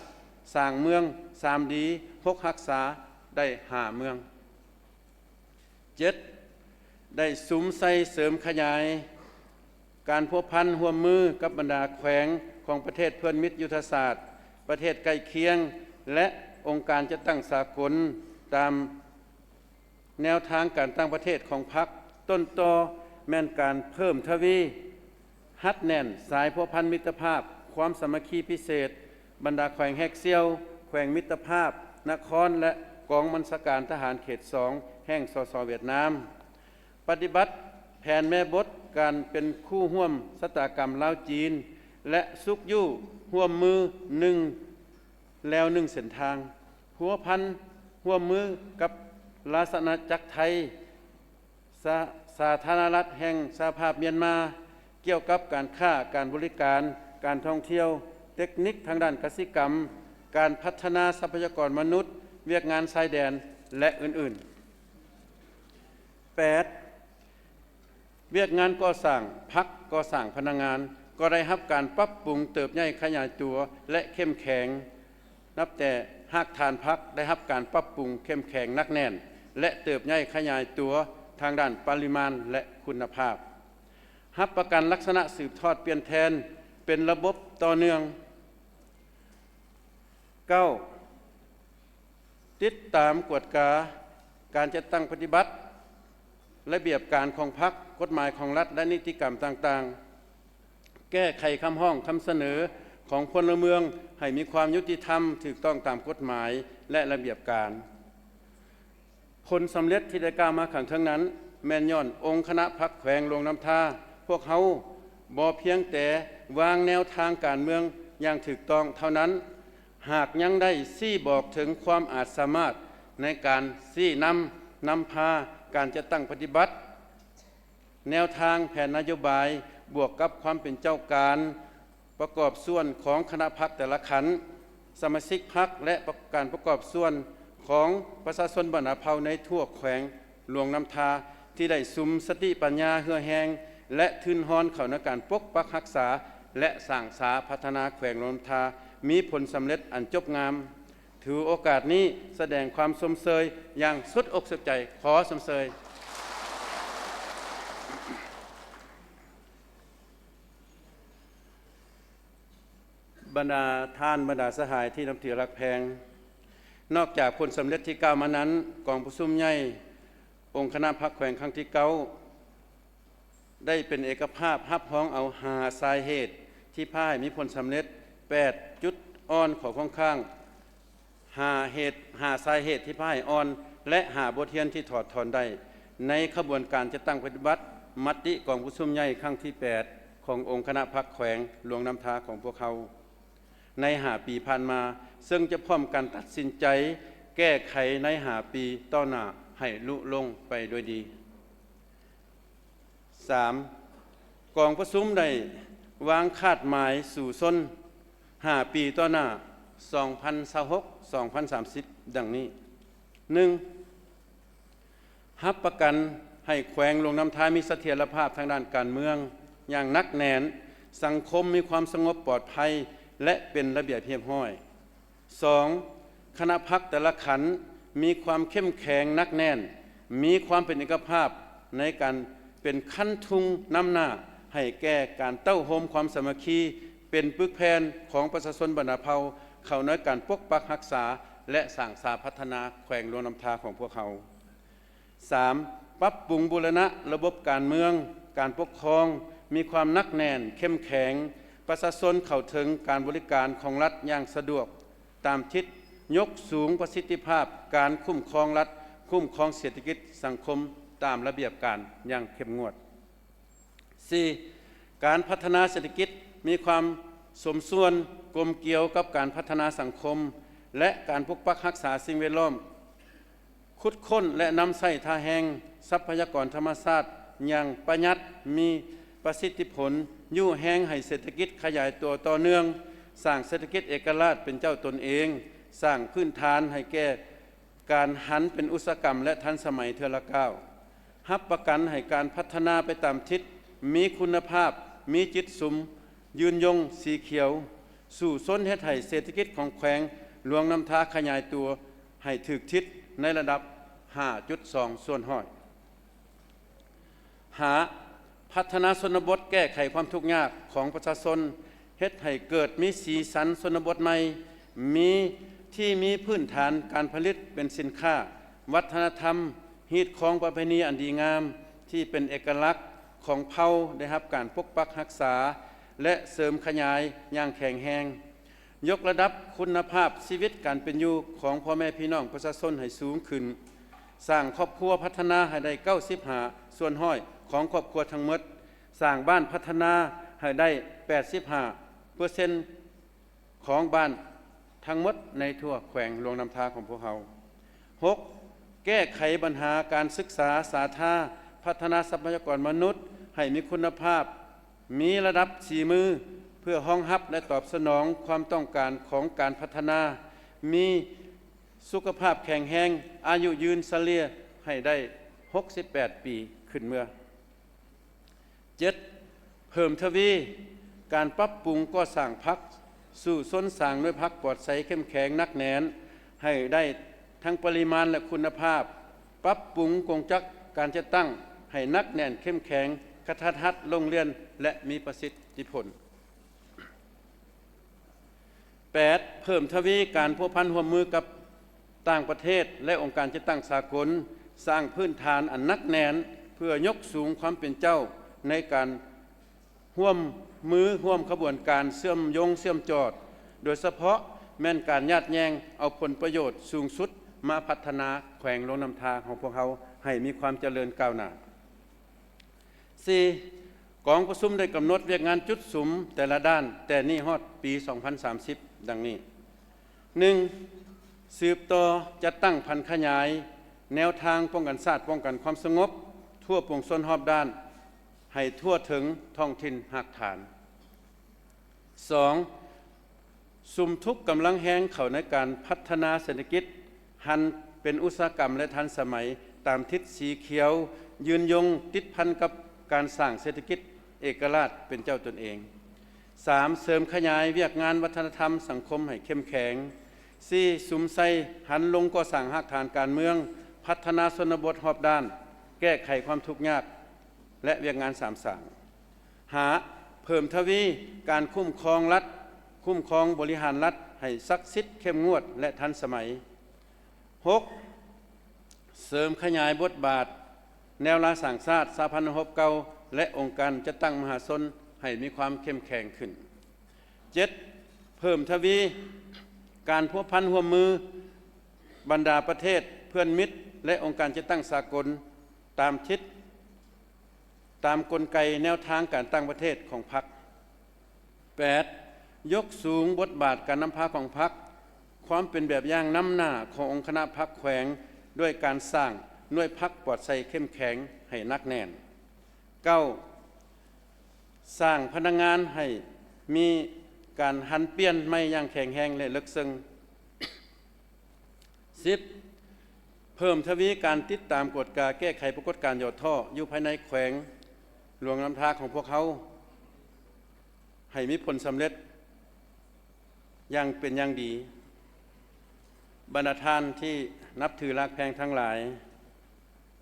สร้างเมือง3ดี6รักษาได้5เมือง 7. ได้สุมใส่เสริมขยายการพัวพันร่วมมือกับบรรดาแขวงของประเทศเพื่อนมิตรยุทธศาสตร์ประเทศใกล้เคียงและองค์การจัดตั้งสากลตามแนวทางการตั้งประเทศของพรรคต้นตอแม่นการเพิ่มทวีฮัดแน่นสายพัวพันมิตรภาพความสามัคคีพิเศษบรรดาแขวงแฮกเซียวแขวงมิตรภาพนครและกองบัญชาการทหารเขต2แห่งสสเวียดนามปฏิบัติแผนแม่บทการเป็นคู่ร่วมชะตากรรมลาวจีนและซุกยู่ร่วมมือ1แล้ว1เส้นทางพัวพันร่วมมือกับราชอาณาจักรไทยสาธารณรัฐแห่งสหภาพเมียนมาเกี่ยวกับการค้าการบริการการท่องเที่ยวเทคนิคทางด้านกสิกรรมการพัฒนาทรัพยากรมนุษย์เวียกงานชายแดนและอื่นๆ 8. เวียกงานก่อสร้างพรรคก่อสร้างพนักงานก็ได้รับการปรับปรุงเติบใหญ่ขยายตัวและเข้มแข็งนับแต่หากฐานพรรคได้รับการปรับปรุงเข้มแข็งนักแน่นและเติบใหญ่ขยายตัวทางด้านปริมาณและคุณภาพรับประกันลักษณะสืบทอดเปลี่ยนแทนเป็นระบบต่อเนื่อง 9. ติดตามกวดกาการจัดตั้งปฏิบัติระเบียบการของพรรคกฎหมายของรัฐและนิติกรรมต่างๆแก้ไขคำห้องคำเสนอของพลเมืองให้มีความยุติธรรมถูกต้องตามกฎหมายและระเบียบการผลสำเร็จที่ได้กล่าวมาข้างเทิงนั้นแม่นย้อนองค์คณะพรรคแขวงลงน้ำท่าพวกเขาบ่เพียงแต่วางแนวทางการเมืองอย่างถูกต้องเท่านั้นหากยังได้ชี้บอกถึงความอาจสามารถในการชี้นำพาการจัดตั้งปฏิบัติแนวทางแผนนโยบายบวกกับความเป็นเจ้าการประกอบส่วนของคณะพรรคแต่ละขันธ์สมาชิกพรรคและการประกอบส่วนของประชาชนบรรดาเผ่าในทั่วแขวงหลวงน้ำทาที่ได้สุมสติปัญญาเหือแหงและทื่นฮอนเข้าในการปกปักรักษาและสร้างสาพัฒนาแขวงหลวงน้ำทามีผลสำเร็จอันจบงาม ถือโอกาสนี้แสดงความสมเสยอย่างสุดอกสุดใจขอสมเสยบรรดาท่านบรรดาสหายที่นับถือรักแพงนอกจากผลสำเร็จที่กล่าวมานั้นกองประชุมใหญ่องค์คณะพรรคแขวงครั้งที่9ได้เป็นเอกภาพรับพ้องเอาหาสาเหตุที่พ่ายมีผลสำเร็จ8จุดอ่อนของข้างหาสาเหตุที่พ่ายอ่อนและหาบทเรียนที่ถอดถอนได้ในขบวนการจะตั้งปฏิบัติมติกองประชุมใหญ่ครั้งที่8ขององค์คณะพรรคแขวงหลวงน้ำทาของพวกเขาใน5 ปีผ่านมาซึ่งจะพร้อมกันตัดสินใจแก้ไขใน5 ปีต่อหน้าให้ลุลงไปโดยดี 3. กองประชุมได้วางคาดหมายสู่ส้น5 ปีต่อหน้า 2026-2030 ดังนี้ 1. รับประกันให้แขวงหลวงน้ำทามีเสถียรภาพทางด้านการเมืองอย่างนักแน่นสังคมมีความสงบปลอดภัยและเป็นระเบียบเรียบร้อย 2. คณะพรรคแต่ละขันมีความเข้มแข็งนักแน่นมีความเป็นเอกภาพในการเป็นขั้นทุงนำหน้าให้แก้การเต้าโฮมความสามัคคีเป็นปึกแผ่นของประชาชนบรรดาเผ่าเข้าในการปกปักรักษาและสร้างสาพัฒนาแขวงหลวงน้ำทาของพวกเขา 3. ปรับปรุงบูรณะระบบการเมืองการปกครองมีความนักแน่นเข้มแข็งประชาชนเข้าถึงการบริการของรัฐอย่างสะดวกตามทิศยกสูงประสิทธิภาพการคุ้มครองรัฐคุ้มครองเศรษฐกิจสังคมตามระเบียบการอย่างเข้มงวด 4. การพัฒนาเศรษฐกิจมีความสมส่วนกลมเกี่ยวกับการพัฒนาสังคมและการปกปักรักษาสิ่งแวดล้อมขุดค้นและนำใช้ท่าแห่งทรัพยากรธรรมชาติอย่างประหยัดมีประสิทธิผลยู่แห้งให้เศรษฐกิจขยายตัวต่อเนื่องสร้างเศรษฐกิจเอกราชเป็นเจ้าตนเองสร้างพื้นฐานให้แก่การหันเป็นอุตสาหกรรมและทันสมัยเทื่อละก้าวรับประกันให้การพัฒนาไปตามทิศมีคุณภาพมีจิตสุมยืนยงสีเขียวสู่ส้นเฮ็ดให้เศรษฐกิจของแขวงหลวงน้ำทาขยายตัวให้ถึกทิศในระดับ 5.2 ส่วนห้อยหาพัฒนาชนบทแก้ไขความทุกข์ยากของประชาชนเฮ็ดให้เกิดมีสีสันชนบทใหม่มีที่มีพื้นฐานการผลิตเป็นสินค้าวัฒนธรรมฮีตของประเพณีอันดีงามที่เป็นเอกลักษณ์ของเผ่าได้รับการปกปักรักษาและเสริมขยายอย่างแข็งแรงยกระดับคุณภาพชีวิตการเป็นอยู่ของพ่อแม่พี่น้องประชาชนให้สูงขึ้นสร้างครอบครัวพัฒนาให้ได้95ส่วนห้อยของครอบครัวทั้งหมดสร้างบ้านพัฒนาให้ได้85% ของบ้านทั้งหมดในทั่วแขวงหลวงน้ำทาของพวกเรา 6. แก้ไขปัญหาการศึกษาสาธารณพัฒนาทรัพยากรมนุษย์ให้มีคุณภาพมีระดับ4มือเพื่อรองรับและตอบสนองความต้องการของการพัฒนามีสุขภาพแข็งแรงอายุยืนเฉลี่ยให้ได้68 ปีขึ้นเมื่อ 7. เพิ่มทวีการปรับปรุงก่อสร้างพรรคสู่ส้นสร้างด้วยพรรคปลอดใสเข้มแข็งนักแน่นให้ได้ทั้งปริมาณและคุณภาพปรับปรุงกงจักการจะตั้งให้นักแน่นเข้มแข็งกระทัดรัดโรงเรียนและมีประสิทธิผล 8. เพิ่มทวีการพัวพันร่วมมือกับต่างประเทศและองค์การจะตั้งสากลสร้างพื้นฐานอันนักแน่นเพื่อยกสูงความเป็นเจ้าในการร่วมมือร่วมขบวนการเชื่อมโยงเชื่อมจอดโดยเฉพาะแม่นการญาติแยงเอาผลประโยชน์สูงสุดมาพัฒนาแขวงหลวงน้ำทาของพวกเขาให้มีความเจริญก้าวหน้า 4. กองประชุมได้กำหนดเวียกงานจุดสุมแต่ละด้านแต่นี่ฮอดปี 2030 ดังนี้ 1. สืบต่อจะตั้งพันขยายแนวทางป้องกันชาติป้องกันความสงบทั่วปวงชนรอบด้านให้ทั่วถึงท้องถิ่นหากฐาน 2. สุมทุกกำลังแห้งเข้าในการพัฒนาเศรษฐกิจหันเป็นอุตสาหกรรมและทันสมัยตามทิศสีเขียวยืนยงติดพันกับการสร้างเศรษฐกิจเอกราชเป็นเจ้าตนเอง 3. เสริมขยายเวียกงานวัฒนธรรมสังคมให้เข้มแข็ง 4. สุมไซหันลงก่อสร้างรากฐานการเมืองพัฒนาชนบทรอบด้าน แก้ไขความทุกข์ยากและเวียกงานสามสางหาเพิ่มทวีการคุ้มครองรัฐคุ้มครองบริหารรัฐให้ศักดิ์สิทธิ์เข้มงวดและทันสมัย 6. เสริมขยายบทบาทแนวราสร้างชาติสาพันธภพเก่าและองค์การจัดตั้งมหาชนให้มีความเข้มแข็งขึ้น 7. เพิ่มทวีการพัวพันร่วมมือบรรดาประเทศเพื่อนมิตรและองค์การจัดตั้งสากลตามทิศตามกลไกแนวทางการตั้งประเทศของพรรค 8. ยกสูงบทบาทการนำพาของพรรคความเป็นแบบอย่างนำหน้าขององค์คณะพรรคแขวงด้วยการสร้างหน่วยพรรคปลอดภัยเข้มแข็งให้นักแน่น 9. สร้างพนักงานให้มีการหันเปลี่ยนไม่อย่างแข็งแรงและลึกซึ้ง 10. เพิ่มทวีการติดตามกฎกาแก้ไขปรากฏการณ์หยอดท่ออยู่ภายในแขวงหลวงน้ำทาของพวกเขาให้มีผลสำเร็จอย่างเป็นอย่างดีบรรดาท่านที่นับถือรักแพงทั้งหลาย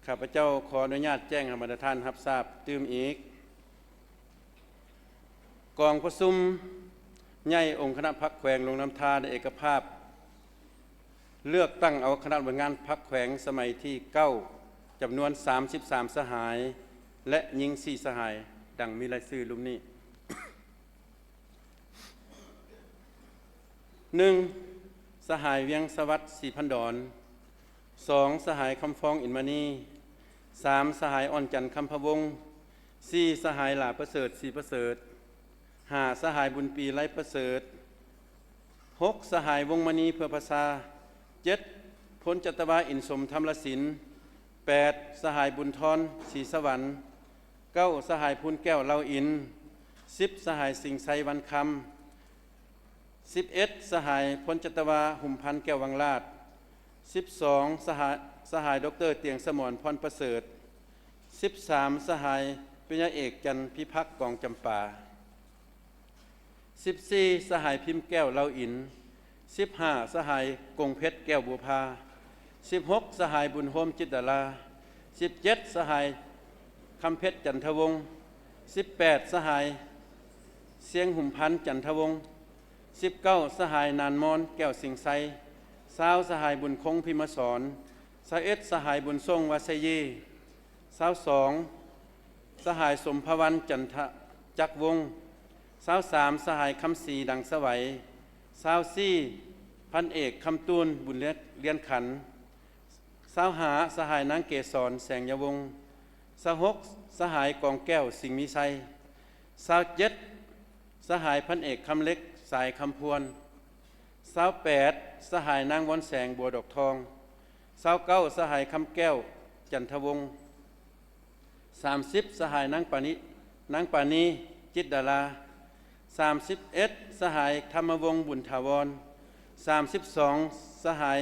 ข้าพเจ้าขออนุญาตแจ้งให้บรรดาท่านรับทราบตื่มอีกกองประชุมใหญ่องค์คณะพรรคแขวงหลวงน้ำทาในเอกภาพเลือกตั้งเอาคณะบริหารพรรคแขวงสมัยที่9จำนวน33สหายและหญิง4สหายดังมีรายชื่อลุ่มนี้ 1. สหายเวียงสวัสดิ์ศรีพันดอน 2. สหายคำฟ้องอินมานี 3. สหายอ่อนจันทร์คำพะวง 4. สหายหลาประเสริฐศรีประเสริฐ 5. สหายบุญปีไร้ประเสริฐ 6. สหายวงมณีเพื่อภาษา 7. พลจัตวาอินสมธรรมรศิลป์ 8. สหายบุญทรศรีสวรรค์ 9. สหายพูนแก้วเล่าอิน 10. สหายสิงห์ไซวันคำ 11. สหายพลจัตวาหุ่มพันธ์แก้ววังลาด 12. สหายดรเตียงสมรพรประเสริฐ 13. สหายปริญญาเอกจันทร์พิพักษ์กองจำปา 14. สหายพิมพ์แก้วเล่าอิน 15. สหายกงเพชรแก้วบัวพา 16. สหายบุญโฮมจิตดารา 17. สหายคำเพชรจันทวงศ์ 18. สหายเสียงหุ่มพันธ์จันทวงศ์ 19. สหายนานมอนแก้วสิงไซ 20. สหายบุญคงพิมสอน 21. สหายบุญทรงวาสยี22. สหายสมภวันจันทจักวงศ์23. สหายคำศรีดังสวัย24. พันเอกคำตูนบุญเลียนขัน25. สหายนางเกศรแสงยวงศ์26. สหายกองแก้วสิงห์มิไซ27. สหายพันเอกคำเล็กสายคำพวน28. สหายนางวอนแสงบัวดอกทอง29. สหายคำแก้วจันทวงศ์30. สหายนางปานีจิตดารา31. สหายธรรมวงศ์บุญถาวร32. สหาย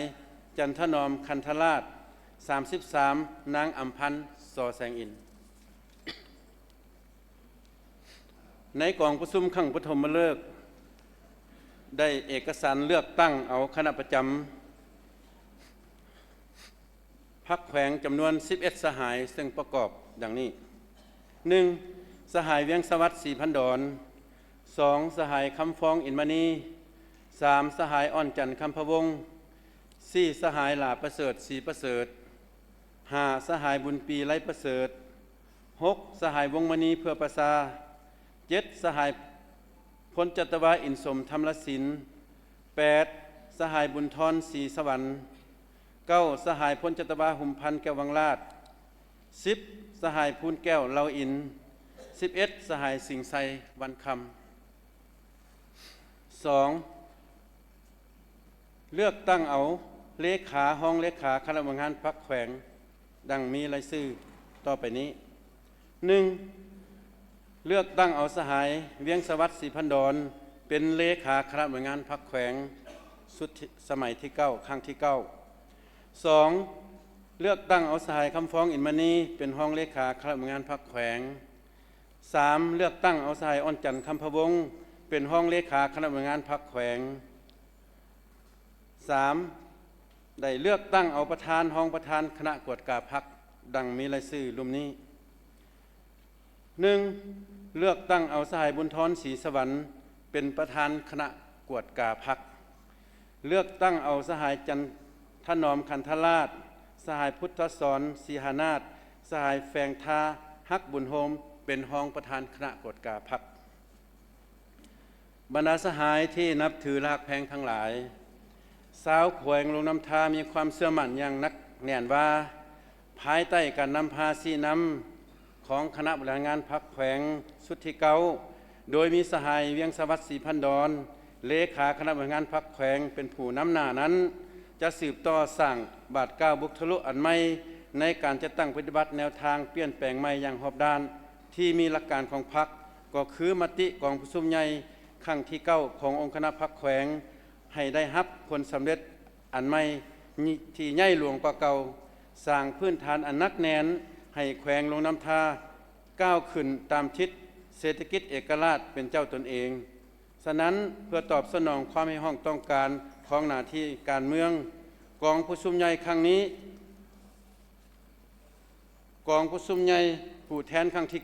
จันทนอมคันธราช33. นางอัมพันธ์สอแสงอินในกองประชุมครั้งปฐมฤกษ์ได้เอกสารเลือกตั้งเอาคณะประจำพรรคแขวงจำนวน11สหายซึ่งประกอบดังนี้ 1. สหายเวียงสวัสดิ์ศรีพันดอน 2. สหายคำฟ้องอินมานี 3. สหายอ่อนจันทร์คำพะวง 4. สหายหลาประเสริฐศรีประเสริฐ 5. สหายบุญปีไร้ประเสริฐ 6. สหายวงมณีเพื่อประสา 7. สหายพลจัตวาอินสมธรรมรศิลป์ 8. สหายบุญทรศรีสวรรค์ 9. สหายพลจัตวาหุ่มพันธ์แก้ววังลาด 10. สหายพูนแก้วเล่าอิน 11. สหายสิงห์ไซวันคำ 2. เลือกตั้งเอาเลขาห้องเลขาคณะบริหารพรรคแขวงดังมีรายชื่อต่อไปนี้ 1. เลือกตั้งเอาสหายเวียงสวัสดิ์ศรีพันดอนเป็นเลขาคณะบริหารพรรคแขวงสมัยที่9ครั้งที่ 9 2. เลือกตั้งเอาสหายคำฟ้องอินมานีเป็นห้องเลขาคณะบริหารพรรคแขวง 3. เลือกตั้งเอาสหายอ่อนจันทร์คำพะวงเป็นห้องเลขาคณะบริหารพรรคแขวง 3. ได้เลือกตั้งเอาประธานห้องประธานคณะกวดกาพรรคดังมีรายชื่อลุ่มนี้ 1. เลือกตั้งเอาสหายบุญทรศรีสวรรค์เป็นประธานคณะกวดกาพรรคเลือกตั้งเอาสหายจันทนอมคันธราชสหายพุทธสอนสีหานาถสหายแฝงทาฮักบุญโฮมเป็นห้องประธานคณะกวดกาพรรคบรรดาสหายที่นับถือรักแพงทั้งหลายสาวแขวงลงน้ำทามีความเชื่อมั่นอย่างนักแน่นว่าภายใต้การนำพาสีน้ำของคณะบริหารงานพรรคแขวงสุทธิเกาโดยมีสหายเวียงสวัสดิ์ศรีพันดอนเลขาคณะบริหารงานพรรคแขวงเป็นผู้นำหน้านั้นจะสืบต่อสร้างบาท9บุกทะลุอันใหม่ในการจะตั้งปฏิบัติแนวทางเปลี่ยนแปลงใหม่อย่างรอบด้านที่มีหลักการของพรรคก็คือมติกองประชุมใหญ่ครั้งที่9ขององค์คณะพรรคแขวงให้ได้รับผลสำเร็จอันใหม่ที่ใหญ่หลวงกว่าเก่าสร้างพื้นฐานอันนักแน่นให้แขวงลงน้ำทาก้าวขึ้นตามทิศเศรษฐกิจเอกราชเป็นเจ้าตนเองฉะนั้นเพื่อตอบสนองความให้ห้องต้องการของหน้าที่การเมืองกองประชุมใหญ่ครั้งนี้กองประชุมใหญ่ผู้แทนครั้งที่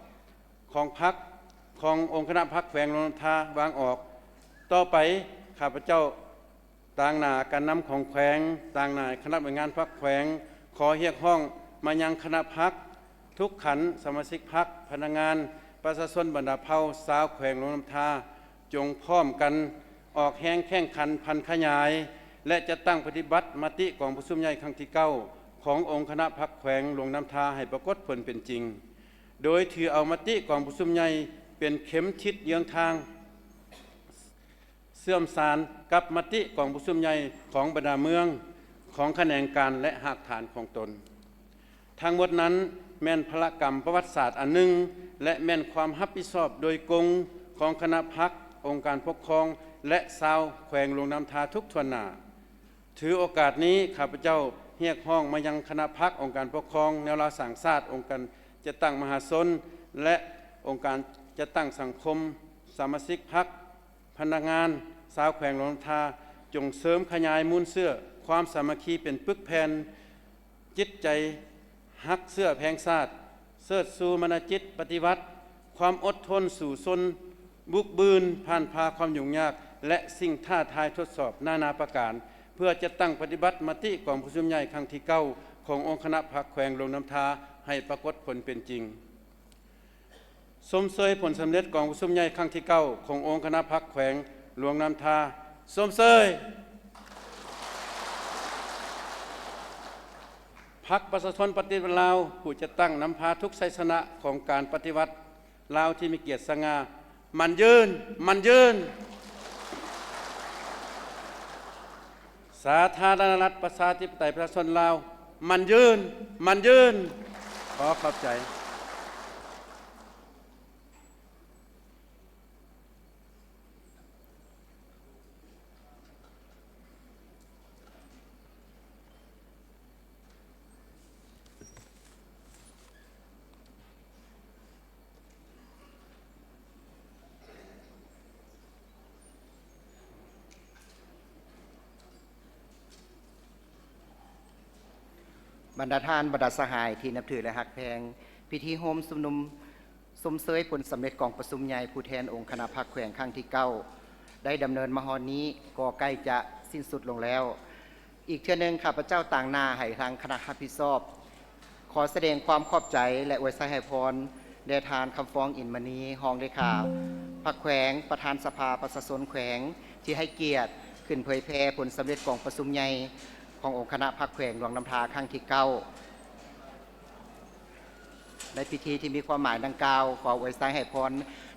9ของพรรคขององค์คณะพรรคแขวงลงน้ำทาวางออกต่อไปข้าพเจ้าต่างหน้าการนำของแขวงต่างหน้าคณะบริหารพรรคแขวงขอเรียกร้องมายังคณะพรรคทุกขันสมาชิกพรรคพนักงานประชาชนบรรดาเผ่าสาวแขวงลงน้ำทาจงพร้อมกันออกแห่งแข่งขันพันขยายและจะตั้งปฏิบัติมติกองประชุมใหญ่ครั้งที่9ขององค์คณะพรรคแขวงลงน้ำทาให้ปรากฏผลเป็นจริงโดยถือเอามติกองประชุมใหญ่เป็นเข็มทิศเยื้องทางเสื่อมสารกับมติกองประชุมใหญ่ของบรรดาเมืองของแขนงการและหากฐานของตนทั้งหมดนั้นแม่นพลกรรมประวัติศาสตร์อันหนึ่งและแม่นความรับผิดชอบโดยกงของคณะพรรคองค์การปกครองและชาวแขวงลงน้ำทาทุกทวนหน้าถือโอกาสนี้ข้าพเจ้าเรียกร้องมายังคณะพรรคองค์การปกครองแนวราสังชาติองค์การจะตั้งมหาชนและองค์การจะตั้งสังคมสมาชิกพรรคพนักงานชาวแขวงลงน้ำทาจงเสริมขยายมูลเสื้อความสามัคคีเป็นปึกแผ่นจิตใจฮักเสื้อแพงชาติเสิร์ชสู่มนจิตปฏิวัติความอดทนสู่ซนบุกบืนผ่านพาความยุ่งยากและสิ่งท้าทายทดสอบนานาประการเพื่อจะตั้งปฏิบัติมติกองประชุมใหญ่ครั้งที่9ขององค์คณะพรรคแขวงลงน้ำทาให้ปรากฏผลเป็นจริงสมเสยผลสำเร็จกองประชุมใหญ่ครั้งที่9ขององค์คณะพรรคแขวงหลวงน้ำทาสมเสยพรรคประชาชนปฏิวัติลาวผู้จะตั้งนำพาทุกชัยชนะของการปฏิวัติลาวที่มีเกียรติสง่ามันยืนสาธารณรัฐประชาธิปไตยประชาชนลาวมันยืนขอขอบใจบรรดาท่านบรรดาสหายที่นับถือและหักแพงพิธีโฮมสุมนุมสมเสยผลสำเร็จกองประชุมใหญ่ผู้แทนองค์คณะพรรคแขวงครั้งที่9ได้ดำเนินมาฮอดนี้ก็ใกล้จะสิ้นสุดลงแล้วอีกเทื่อนึงข้าพเจ้าต่างหน้าให้ทางคณะรับผิดชอบขอแสดงความขอบใจและอวยชัยให้พรแด่ทานคำฟ้องอินมณีรองเลขาพรรคแขวงประธานสภาประชาชนแขวงที่ให้เกียรติขึ้นเผยแพร่ผลสำเร็จกองประชุมใหญ่ขององค์คณะพรรคแขวงหลวงน้ำทาครั้งที่9ในพิธีที่มีความหมายดังกล่าวขออวยชัยให้พร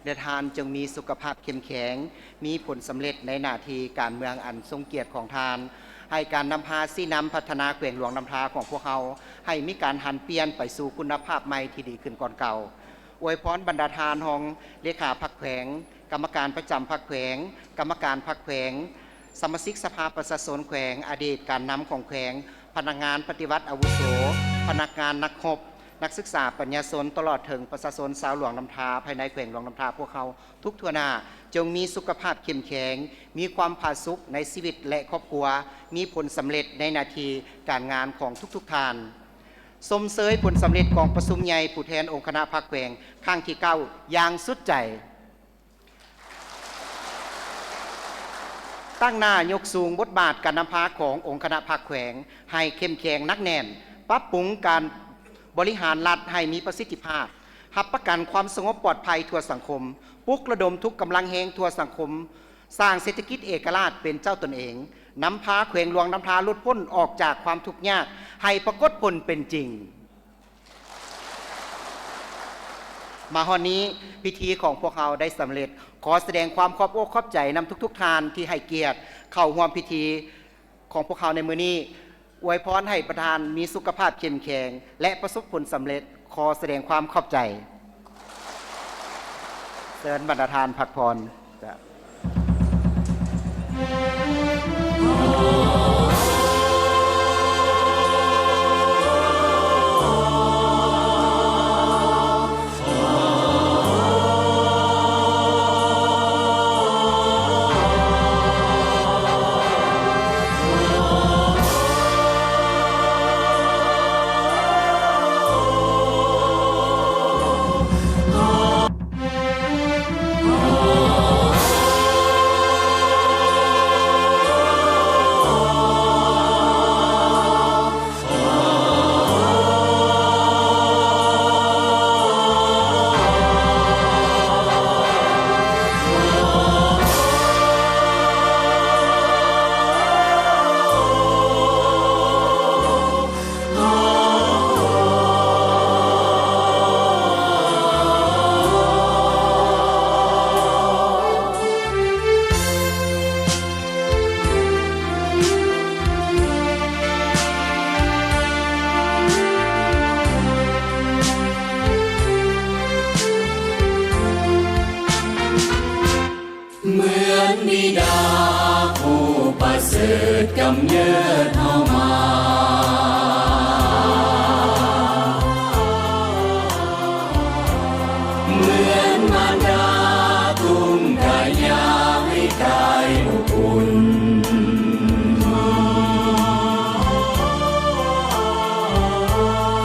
แด่ทานจงมีสุขภาพเข้มแข็งมีผลสำเร็จในหน้าที่การเมืองอันทรงเกียรติของทานให้การนำพาซี่นำพัฒนาแขวงหลวงน้ำทาของพวกเราให้มีการหันเปลี่ยนไปสู่คุณภาพใหม่ที่ดีขึ้นก่อนเก่าอวยพรบรรดาทานของเลขาพรรคแขวงกรรมการประจำพรรคแขวงกรรมการพรรคแขวงสมาชิกสภาประชาชนแขวงอดีตการนำของแขวงพนักงานปฏิวัติอาวุโสพนักงานนักรบ นักศึกษาปัญญาชนตลอดถึงประชาชนชาวหลวงน้ำทาภายในแขวงหลวงน้ำทาพวกเขาทุกทั่วหน้าจงมีสุขภาพเข้มแข็งมีความผาสุกในชีวิตและครอบครัวมีผลสำเร็จในหน้าที่การงานของทุกท่านสมเสยผลสำเร็จของประชุมใหญ่ผู้แทนองค์คณะภาคแขวงครั้งที่9อย่างสุดใจตั้งหน้ายกสูงบทบาทการนำพาขององค์คณะภาคแขวงให้เข้มแข็งนักแน่นปรับปรุงการบริหารรัฐให้มีประสิทธิภาพรับประกันความสงบปลอดภัยทั่วสังคมปลุกระดมทุกกำลังแห่งทั่วสังคมสร้างเศรษฐกิจเอกราชเป็นเจ้าตนเองนำพาแขวงหลวงน้ำทาลุดพ้นออกจากความทุกข์ยากให้ปรากฏผลเป็นจริงมาฮอนนี้พิธีของพวกเราได้สำเร็จขอแสดงความขอบอกขอบใจนำทุกๆทานที่ให้เกียรติเข้าร่วมพิธีของพวกเราในมื้อนี้อวยพรให้ประธานมีสุขภาพเข้มแข็งและประสบผลสำเร็จขอแสดงความขอบใจเชิญบรรดาทานพักพรเหมือนบิดาผู้ประเสริฐกำเนิดเฮามาเหมือนมารดาทุ่มกายาให้กายอบอุ่น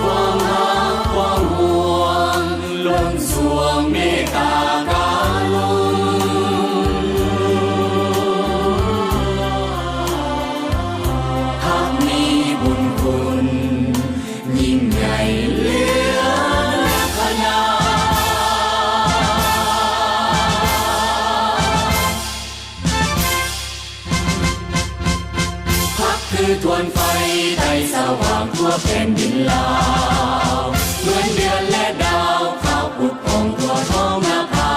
ความรักความห่วงล้นสวงเมตตากรุณบุญคุณยิ่งใหญ่เหลือขนาพักคือทวนไฟไทยสว่างทั่วแผ่นดินลาวเหมือนเดือนและดาวข่าวปุดพองทั่วท้องนาภา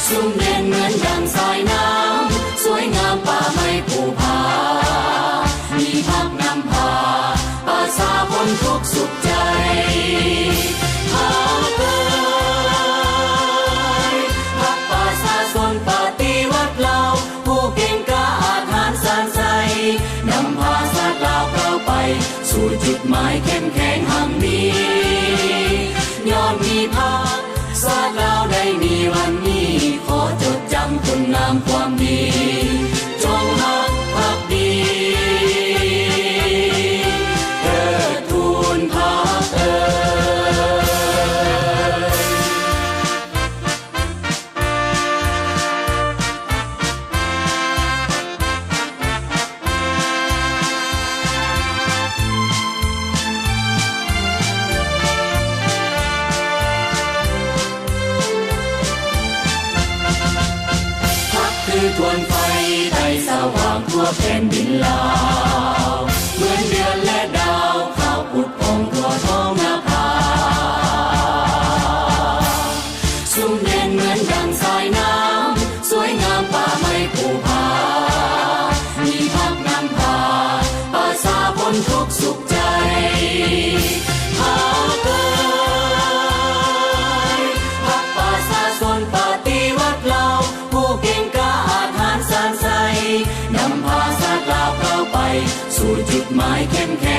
สุ่มเด่นเหมือนดังสายน้ำสวยงามป่าไม้ภูผามีพักนำพาป่าสาพ้นทุกสุขใจหาเกิดพักป่าสาสนปฏิวัติเราผู้เก่งกล้าอาถรรพ์สานใสนำพาสัตว์ลาวเราไปสู่จุดหมายเข้มแข็งหังนี้ย้อนมีพักศาสตร์ลาวได้มีวันนี้ขอจดจำคุณงามความดีจงรักภักดีเทิดทูนพักคือทวนไฟไทยสว่างทั่วแผ่นดินลาวเหมือนเดือนและดาวข่าวปุดพองทั่วท้องนาภาสุ่มเด่นเหมือนดังสายน้ำสวยงามป่าไม้ภูผามีพักนำพาป่าสาพ้นทุกสุขใจหาเกิดพักป่าสาสนปฏิวัติเราผู้เก่งกล้าอาถรรพ์สานใสนำพาสัตว์ลาวเราไปสู่จุดหมายเข้มแข็ง